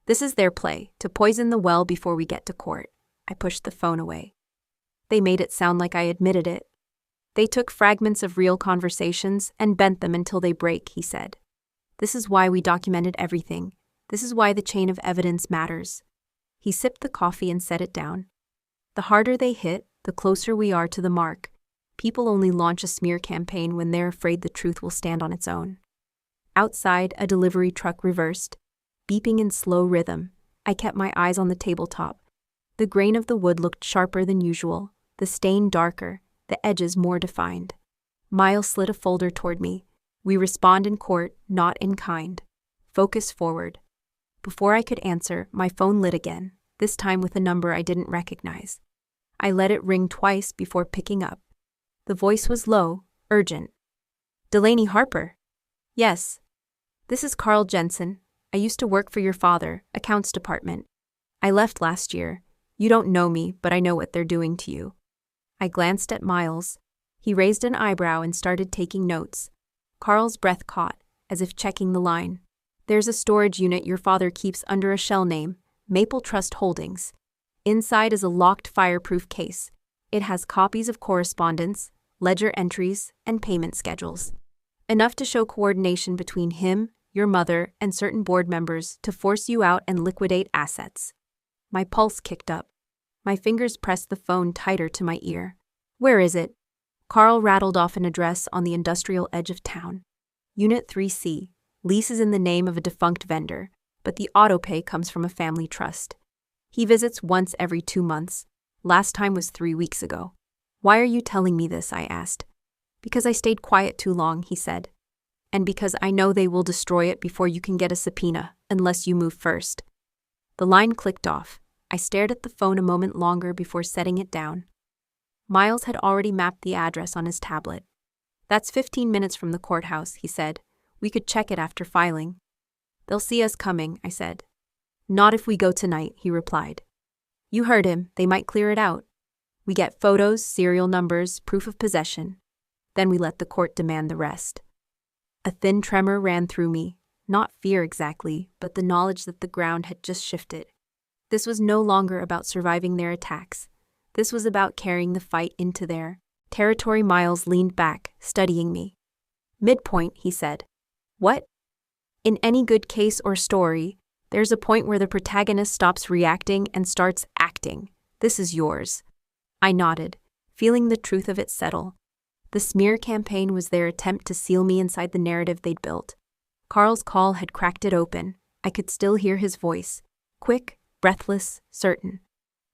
This is their play, to poison the well before we get to court. I pushed the phone away. They made it sound like I admitted it. They took fragments of real conversations and bent them until they break, he said. This is why we documented everything. This is why the chain of evidence matters. He sipped the coffee and set it down. The harder they hit, the closer we are to the mark. People only launch a smear campaign when they're afraid the truth will stand on its own. Outside, a delivery truck reversed, beeping in slow rhythm. I kept my eyes on the tabletop. The grain of the wood looked sharper than usual, the stain darker, the edges more defined. Miles slid a folder toward me. We respond in court, not in kind. Focus forward. Before I could answer, my phone lit again, this time with a number I didn't recognize. I let it ring twice before picking up. The voice was low, urgent. Delaney Harper? Yes. This is Carl Jensen. I used to work for your father, accounts department. I left last year. You don't know me, but I know what they're doing to you. I glanced at Miles. He raised an eyebrow and started taking notes. Carl's breath caught, as if checking the line. There's a storage unit your father keeps under a shell name, Maple Trust Holdings. Inside is a locked fireproof case. It has copies of correspondence, ledger entries, and payment schedules. Enough to show coordination between him, your mother, and certain board members to force you out and liquidate assets. My pulse kicked up. My fingers pressed the phone tighter to my ear. Where is it? Carl rattled off an address on the industrial edge of town. Unit 3C. Lease is in the name of a defunct vendor, but the autopay comes from a family trust. He visits once every 2 months. Last time was 3 weeks ago. Why are you telling me this? I asked. Because I stayed quiet too long, he said. And because I know they will destroy it before you can get a subpoena, unless you move first. The line clicked off. I stared at the phone a moment longer before setting it down. Miles had already mapped the address on his tablet. That's 15 minutes from the courthouse, he said. We could check it after filing. They'll see us coming, I said. Not if we go tonight, he replied. You heard him, they might clear it out. We get photos, serial numbers, proof of possession. Then we let the court demand the rest. A thin tremor ran through me, not fear exactly, but the knowledge that the ground had just shifted. This was no longer about surviving their attacks. This was about carrying the fight into their territory. Miles leaned back, studying me. Midpoint, he said. What? In any good case or story, there's a point where the protagonist stops reacting and starts acting. This is yours. I nodded, feeling the truth of it settle. The smear campaign was their attempt to seal me inside the narrative they'd built. Carl's call had cracked it open. I could still hear his voice. Quick, breathless, certain.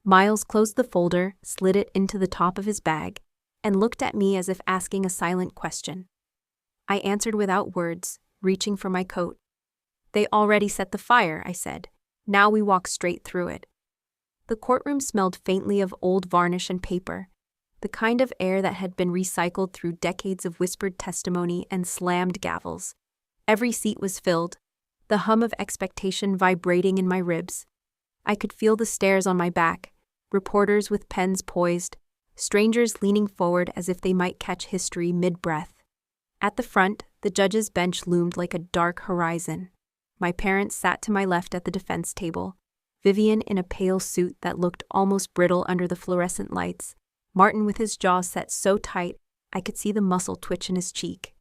Miles closed the folder, slid it into the top of his bag, and looked at me as if asking a silent question. I answered without words, reaching for my coat. They already set the fire, I said. Now we walk straight through it. The courtroom smelled faintly of old varnish and paper, the kind of air that had been recycled through decades of whispered testimony and slammed gavels. Every seat was filled, the hum of expectation vibrating in my ribs. I could feel the stares on my back, reporters with pens poised, strangers leaning forward as if they might catch history mid-breath. At the front, the judge's bench loomed like a dark horizon. My parents sat to my left at the defense table, Vivian in a pale suit that looked almost brittle under the fluorescent lights, Martin with his jaw set so tight I could see the muscle twitch in his cheek.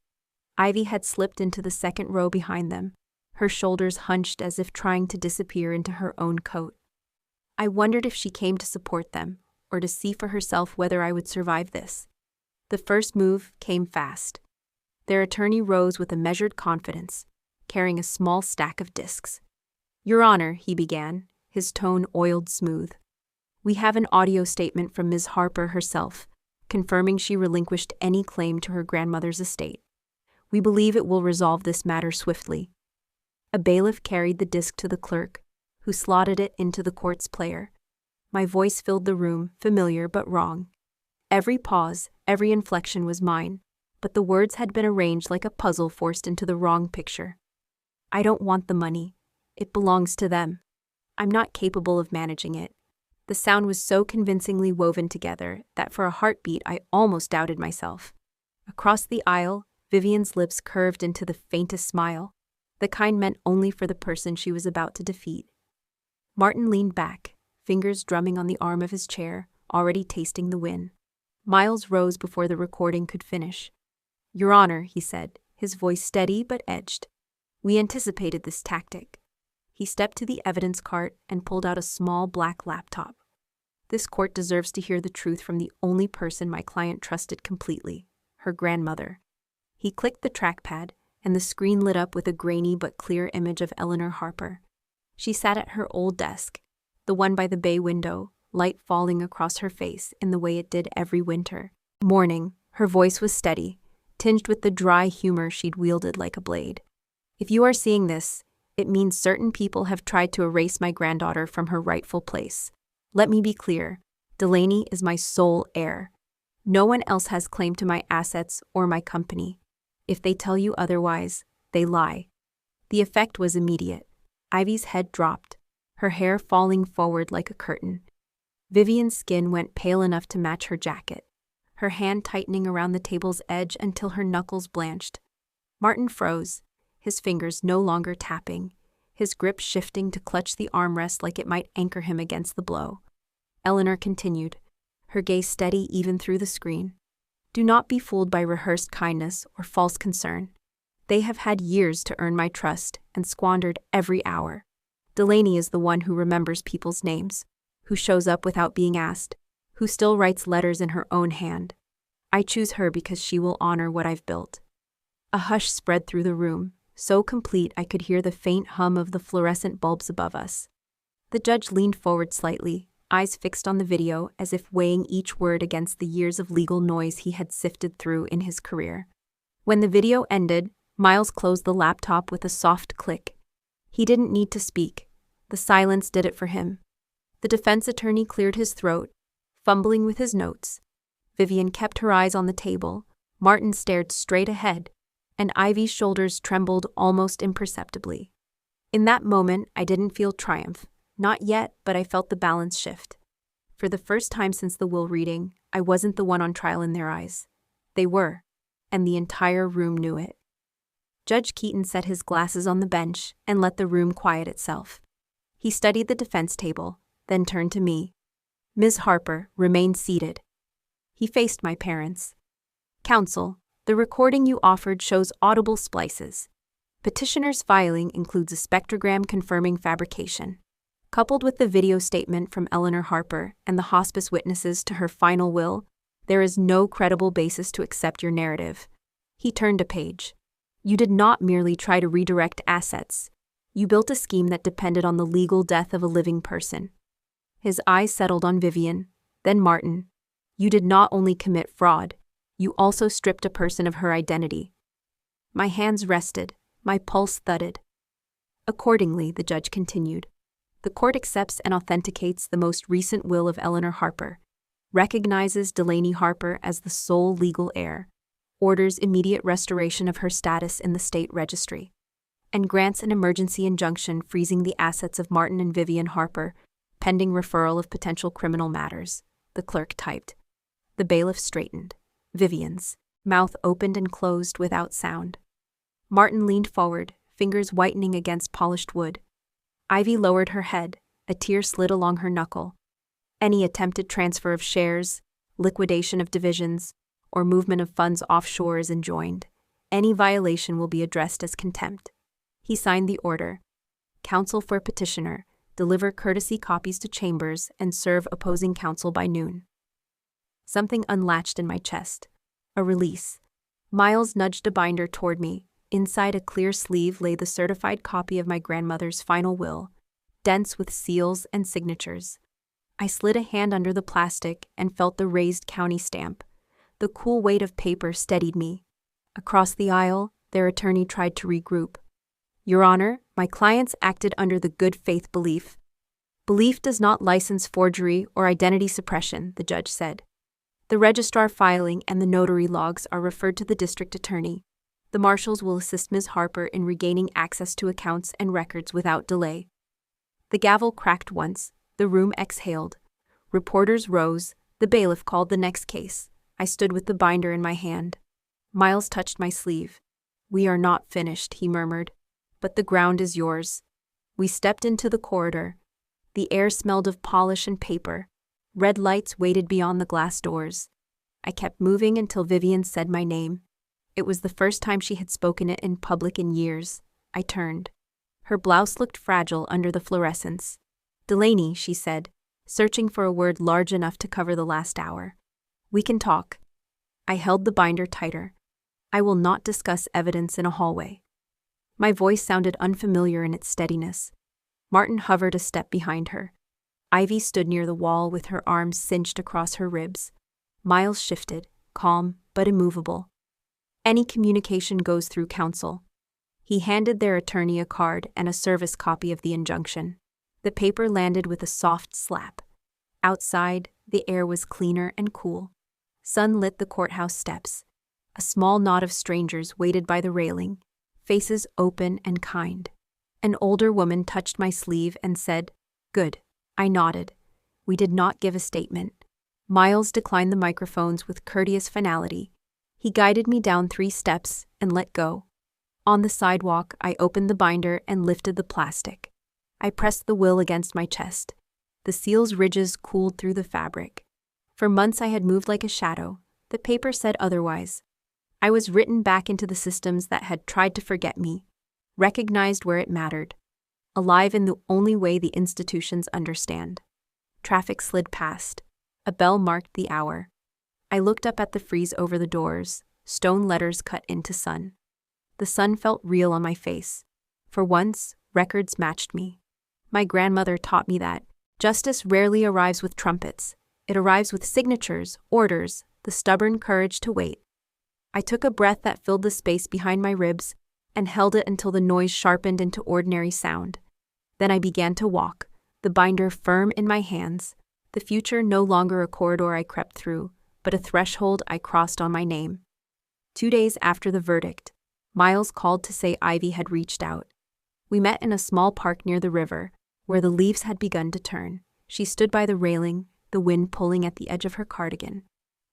Ivy had slipped into the second row behind them, her shoulders hunched as if trying to disappear into her own coat. I wondered if she came to support them, or to see for herself whether I would survive this. The first move came fast. Their attorney rose with a measured confidence, carrying a small stack of discs. Your Honor, he began, his tone oiled smooth. We have an audio statement from Ms. Harper herself, confirming she relinquished any claim to her grandmother's estate. We believe it will resolve this matter swiftly." A bailiff carried the disc to the clerk, who slotted it into the court's player. My voice filled the room, familiar but wrong. Every pause, every inflection was mine, but the words had been arranged like a puzzle forced into the wrong picture. "I don't want the money. It belongs to them. I'm not capable of managing it." The sound was so convincingly woven together that for a heartbeat I almost doubted myself. Across the aisle, Vivian's lips curved into the faintest smile, the kind meant only for the person she was about to defeat. Martin leaned back, fingers drumming on the arm of his chair, already tasting the win. Miles rose before the recording could finish. "Your Honor," he said, his voice steady but edged. "We anticipated this tactic." He stepped to the evidence cart and pulled out a small black laptop. "This court deserves to hear the truth from the only person my client trusted completely, her grandmother." He clicked the trackpad, and the screen lit up with a grainy but clear image of Eleanor Harper. She sat at her old desk, the one by the bay window, light falling across her face in the way it did every winter. Morning, her voice was steady, tinged with the dry humor she'd wielded like a blade. "If you are seeing this, it means certain people have tried to erase my granddaughter from her rightful place. Let me be clear, Delaney is my sole heir. No one else has claim to my assets or my company. If they tell you otherwise, they lie." The effect was immediate. Ivy's head dropped, her hair falling forward like a curtain. Vivian's skin went pale enough to match her jacket, her hand tightening around the table's edge until her knuckles blanched. Martin froze, his fingers no longer tapping, his grip shifting to clutch the armrest like it might anchor him against the blow. Eleanor continued, her gaze steady even through the screen. "Do not be fooled by rehearsed kindness or false concern. They have had years to earn my trust and squandered every hour. Delaney is the one who remembers people's names, who shows up without being asked, who still writes letters in her own hand. I choose her because she will honor what I've built." A hush spread through the room, so complete I could hear the faint hum of the fluorescent bulbs above us. The judge leaned forward slightly, eyes fixed on the video as if weighing each word against the years of legal noise he had sifted through in his career. When the video ended, Miles closed the laptop with a soft click. He didn't need to speak. The silence did it for him. The defense attorney cleared his throat, fumbling with his notes. Vivian kept her eyes on the table, Martin stared straight ahead, and Ivy's shoulders trembled almost imperceptibly. In that moment, I didn't feel triumph. Not yet, but I felt the balance shift. For the first time since the will reading, I wasn't the one on trial in their eyes. They were, and the entire room knew it. Judge Keaton set his glasses on the bench and let the room quiet itself. He studied the defense table, then turned to me. "Ms. Harper, remain seated." He faced my parents. "Counsel, the recording you offered shows audible splices. Petitioner's filing includes a spectrogram confirming fabrication. Coupled with the video statement from Eleanor Harper and the hospice witnesses to her final will, there is no credible basis to accept your narrative." He turned a page. "You did not merely try to redirect assets. You built a scheme that depended on the legal death of a living person." His eyes settled on Vivian, then Martin. "You did not only commit fraud, you also stripped a person of her identity." My hands rested, my pulse thudded. "Accordingly," the judge continued, "the court accepts and authenticates the most recent will of Eleanor Harper, recognizes Delaney Harper as the sole legal heir, orders immediate restoration of her status in the state registry, and grants an emergency injunction freezing the assets of Martin and Vivian Harper, pending referral of potential criminal matters," the clerk typed. The bailiff straightened. Vivian's mouth opened and closed without sound. Martin leaned forward, fingers whitening against polished wood. Ivy lowered her head, a tear slid along her knuckle. Any attempted transfer of shares, liquidation of divisions, or movement of funds offshore is enjoined. Any violation will be addressed as contempt. He signed the order. "Counsel for petitioner, deliver courtesy copies to chambers and serve opposing counsel by noon." Something unlatched in my chest. A release. Miles nudged a binder toward me. Inside a clear sleeve lay the certified copy of my grandmother's final will, dense with seals and signatures. I slid a hand under the plastic and felt the raised county stamp. The cool weight of paper steadied me. Across the aisle, Their attorney tried to regroup. Your Honor, my clients acted under the good faith belief. Belief does not license forgery or identity suppression, the judge said. The registrar filing and the notary logs are referred to the district attorney. The marshals will assist Ms. Harper in regaining access to accounts and records without delay. The gavel cracked once. The room exhaled. Reporters rose. The bailiff called the next case. I stood with the binder in my hand. Miles touched my sleeve. We are not finished, he murmured. But the ground is yours. We stepped into the corridor. The air smelled of polish and paper. Red lights waited beyond the glass doors. I kept moving until Vivian said my name. It was the first time she had spoken it in public in years. I turned. Her blouse looked fragile under the fluorescence. Delaney, she said, searching for a word large enough to cover the last hour. We can talk. I held the binder tighter. I will not discuss evidence in a hallway. My voice sounded unfamiliar in its steadiness. Martin hovered a step behind her. Ivy stood near the wall with her arms cinched across her ribs. Miles shifted, calm but immovable. Any communication goes through counsel. He handed their attorney a card and a service copy of the injunction. The paper landed with a soft slap. Outside, the air was cleaner and cool. Sun lit the courthouse steps. A small knot of strangers waited by the railing, faces open and kind. An older woman touched my sleeve and said, "Good." I nodded. We did not give a statement. Miles declined the microphones with courteous finality. He guided me down 3 steps and let go. On the sidewalk, I opened the binder and lifted the plastic. I pressed the will against my chest. The seal's ridges cooled through the fabric. For months I had moved like a shadow. The paper said otherwise. I was written back into the systems that had tried to forget me, recognized where it mattered, alive in the only way the institutions understand. Traffic slid past. A bell marked the hour. I looked up at the frieze over the doors, stone letters cut into sun. The sun felt real on my face. For once, records matched me. My grandmother taught me that justice rarely arrives with trumpets. It arrives with signatures, orders, the stubborn courage to wait. I took a breath that filled the space behind my ribs and held it until the noise sharpened into ordinary sound. Then I began to walk, the binder firm in my hands, the future no longer a corridor I crept through, but a threshold I crossed on my name. 2 days after the verdict, Miles called to say Ivy had reached out. We met in a small park near the river, where the leaves had begun to turn. She stood by the railing, the wind pulling at the edge of her cardigan.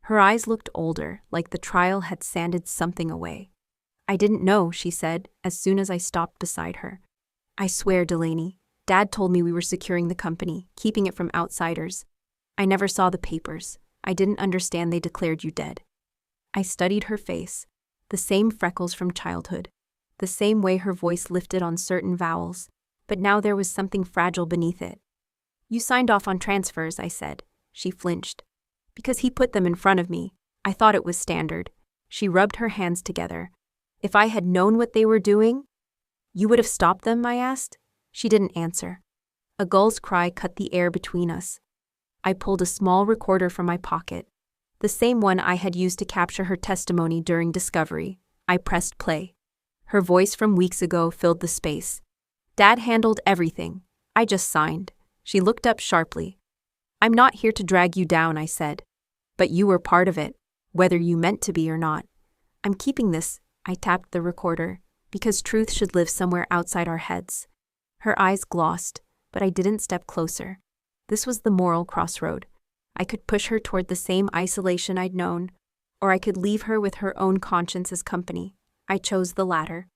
Her eyes looked older, like the trial had sanded something away. I didn't know, she said, as soon as I stopped beside her. I swear, Delaney, Dad told me we were securing the company, keeping it from outsiders. I never saw the papers. I didn't understand they declared you dead. I studied her face, the same freckles from childhood, the same way her voice lifted on certain vowels, but now there was something fragile beneath it. You signed off on transfers, I said. She flinched. Because he put them in front of me. I thought it was standard. She rubbed her hands together. If I had known what they were doing, you would have stopped them, I asked. She didn't answer. A gull's cry cut the air between us. I pulled a small recorder from my pocket, the same one I had used to capture her testimony during discovery. I pressed play. Her voice from weeks ago filled the space. Dad handled everything. I just signed. She looked up sharply. I'm not here to drag you down, I said. But you were part of it, whether you meant to be or not. I'm keeping this, I tapped the recorder, because truth should live somewhere outside our heads. Her eyes glossed, but I didn't step closer. This was the moral crossroad. I could push her toward the same isolation I'd known, or I could leave her with her own conscience as company. I chose the latter.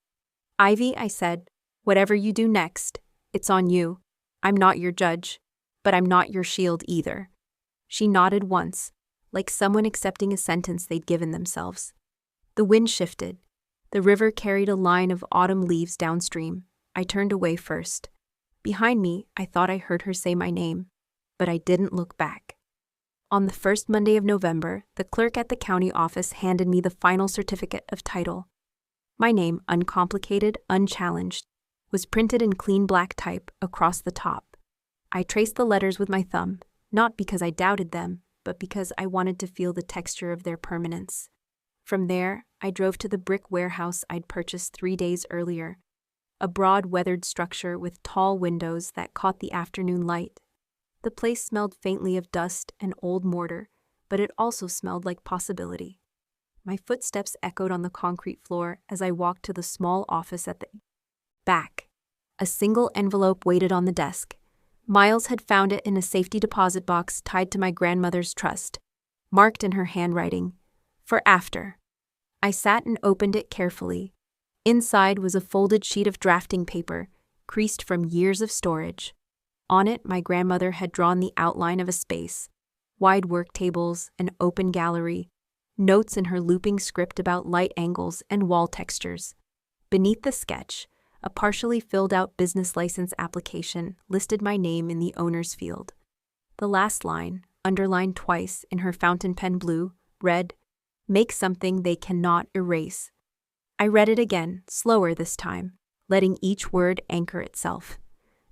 Ivy, I said, whatever you do next, it's on you. I'm not your judge, but I'm not your shield either. She nodded once, like someone accepting a sentence they'd given themselves. The wind shifted. The river carried a line of autumn leaves downstream. I turned away first. Behind me, I thought I heard her say my name, but I didn't look back. On the first Monday of November, the clerk at the county office handed me the final certificate of title. My name, uncomplicated, unchallenged, was printed in clean black type across the top. I traced the letters with my thumb, not because I doubted them, but because I wanted to feel the texture of their permanence. From there, I drove to the brick warehouse I'd purchased 3 days earlier, a broad, weathered structure with tall windows that caught the afternoon light. The place smelled faintly of dust and old mortar, but it also smelled like possibility. My footsteps echoed on the concrete floor as I walked to the small office at the back. A single envelope waited on the desk. Miles had found it in a safety deposit box tied to my grandmother's trust, marked in her handwriting, "For after." I sat and opened it carefully. Inside was a folded sheet of drafting paper, creased from years of storage. On it, my grandmother had drawn the outline of a space, wide work tables, an open gallery, notes in her looping script about light angles and wall textures. Beneath the sketch, a partially filled-out business license application listed my name in the owner's field. The last line, underlined twice in her fountain pen blue, read, "Make something they cannot erase." I read it again, slower this time, letting each word anchor itself.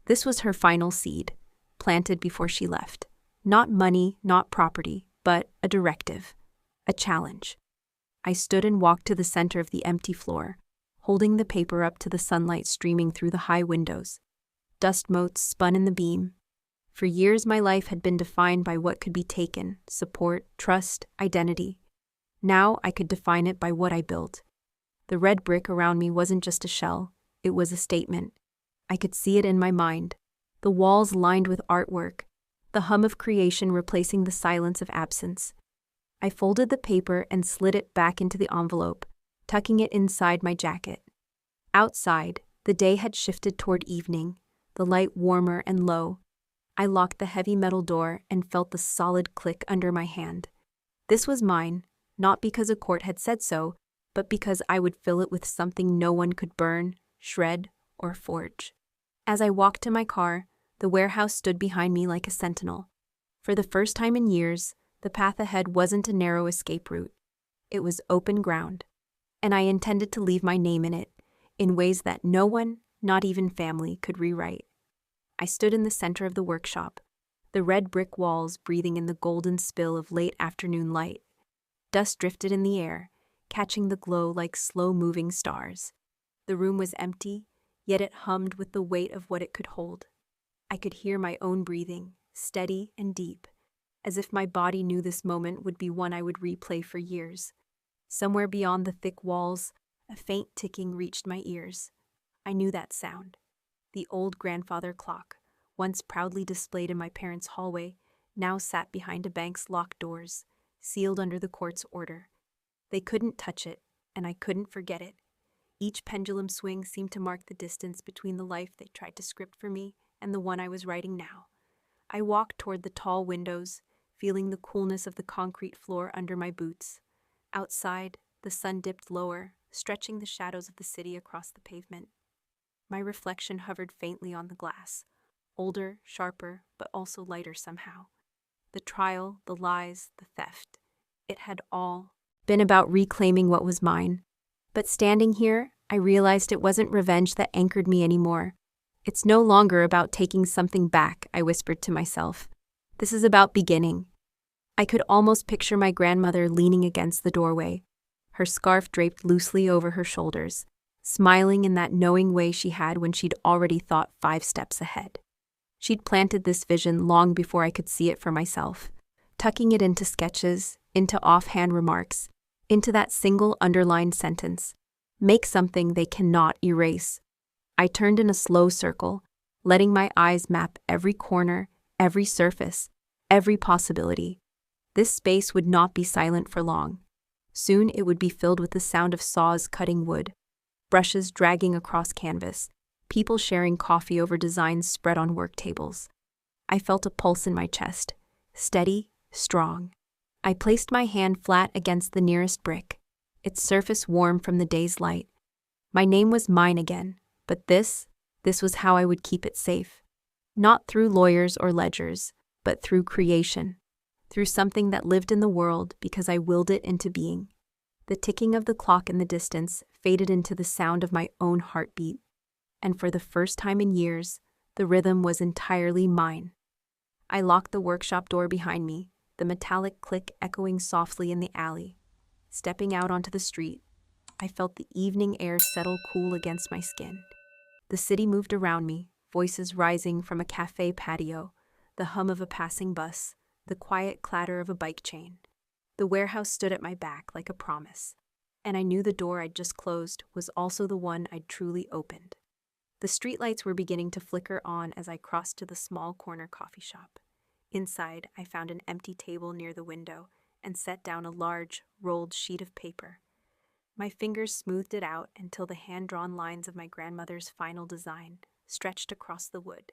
This was her final seed, planted before she left. Not money, not property, but a directive, a challenge. I stood and walked to the center of the empty floor, holding the paper up to the sunlight streaming through the high windows. Dust motes spun in the beam. For years my life had been defined by what could be taken: support, trust, identity. Now I could define it by what I built. The red brick around me wasn't just a shell, it was a statement. I could see it in my mind, the walls lined with artwork, the hum of creation replacing the silence of absence. I folded the paper and slid it back into the envelope, tucking it inside my jacket. Outside, the day had shifted toward evening, the light warmer and low. I locked the heavy metal door and felt the solid click under my hand. This was mine, not because a court had said so, but because I would fill it with something no one could burn, shred, or forge. As I walked to my car, the warehouse stood behind me like a sentinel. For the first time in years, the path ahead wasn't a narrow escape route. It was open ground, and I intended to leave my name in it, in ways that no one, not even family, could rewrite. I stood in the center of the workshop, the red brick walls breathing in the golden spill of late afternoon light. Dust drifted in the air, catching the glow like slow-moving stars. The room was empty, yet it hummed with the weight of what it could hold. I could hear my own breathing, steady and deep, as if my body knew this moment would be one I would replay for years. Somewhere beyond the thick walls, a faint ticking reached my ears. I knew that sound. The old grandfather clock, once proudly displayed in my parents' hallway, now sat behind a bank's locked doors, sealed under the court's order. They couldn't touch it, and I couldn't forget it. Each pendulum swing seemed to mark the distance between the life they tried to script for me and the one I was writing now. I walked toward the tall windows, feeling the coolness of the concrete floor under my boots. Outside, the sun dipped lower, stretching the shadows of the city across the pavement. My reflection hovered faintly on the glass, older, sharper, but also lighter somehow. The trial, the lies, the theft. It had all been about reclaiming what was mine. But standing here, I realized it wasn't revenge that anchored me anymore. It's no longer about taking something back, I whispered to myself. This is about beginning. I could almost picture my grandmother leaning against the doorway, her scarf draped loosely over her shoulders, smiling in that knowing way she had when she'd already thought 5 steps ahead. She'd planted this vision long before I could see it for myself, tucking it into sketches, into offhand remarks, into that single underlined sentence, "Make something they cannot erase." I turned in a slow circle, letting my eyes map every corner, every surface, every possibility. This space would not be silent for long. Soon it would be filled with the sound of saws cutting wood, brushes dragging across canvas, people sharing coffee over designs spread on work tables. I felt a pulse in my chest, steady, strong. I placed my hand flat against the nearest brick, its surface warm from the day's light. My name was mine again, but this was how I would keep it safe. Not through lawyers or ledgers, but through creation, through something that lived in the world because I willed it into being. The ticking of the clock in the distance faded into the sound of my own heartbeat, and for the first time in years, the rhythm was entirely mine. I locked the workshop door behind me, the metallic click echoing softly in the alley. Stepping out onto the street, I felt the evening air settle cool against my skin. The city moved around me, voices rising from a cafe patio, the hum of a passing bus, the quiet clatter of a bike chain. The warehouse stood at my back like a promise, and I knew the door I'd just closed was also the one I'd truly opened. The streetlights were beginning to flicker on as I crossed to the small corner coffee shop. Inside, I found an empty table near the window and set down a large, rolled sheet of paper. My fingers smoothed it out until the hand-drawn lines of my grandmother's final design stretched across the wood.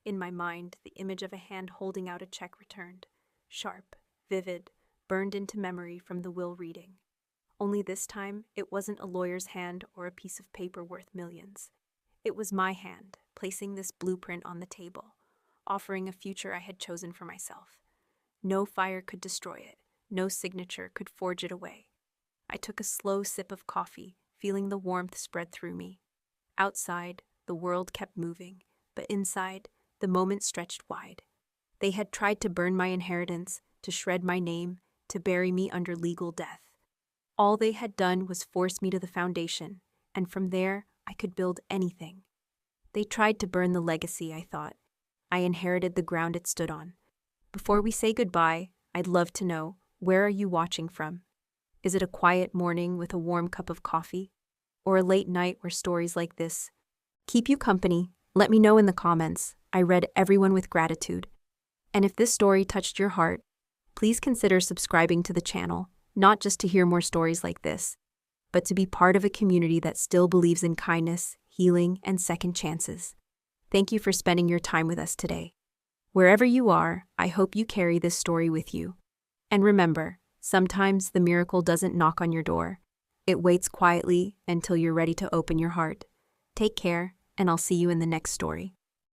In my mind, the image of a hand holding out a check returned, sharp, vivid, burned into memory from the will reading. Only this time, it wasn't a lawyer's hand or a piece of paper worth millions. It was my hand, placing this blueprint on the table, offering a future I had chosen for myself. No fire could destroy it. No signature could forge it away. I took a slow sip of coffee, feeling the warmth spread through me. Outside, the world kept moving, but inside, the moment stretched wide. They had tried to burn my inheritance, to shred my name, to bury me under legal death. All they had done was force me to the foundation, and from there, I could build anything. They tried to burn the legacy, I thought. I inherited the ground it stood on. Before we say goodbye, I'd love to know, where are you watching from? Is it a quiet morning with a warm cup of coffee? Or a late night where stories like this keep you company? Let me know in the comments. I read everyone with gratitude. And if this story touched your heart, please consider subscribing to the channel, not just to hear more stories like this, but to be part of a community that still believes in kindness, healing, and second chances. Thank you for spending your time with us today. Wherever you are, I hope you carry this story with you. And remember, sometimes the miracle doesn't knock on your door. It waits quietly until you're ready to open your heart. Take care, and I'll see you in the next story.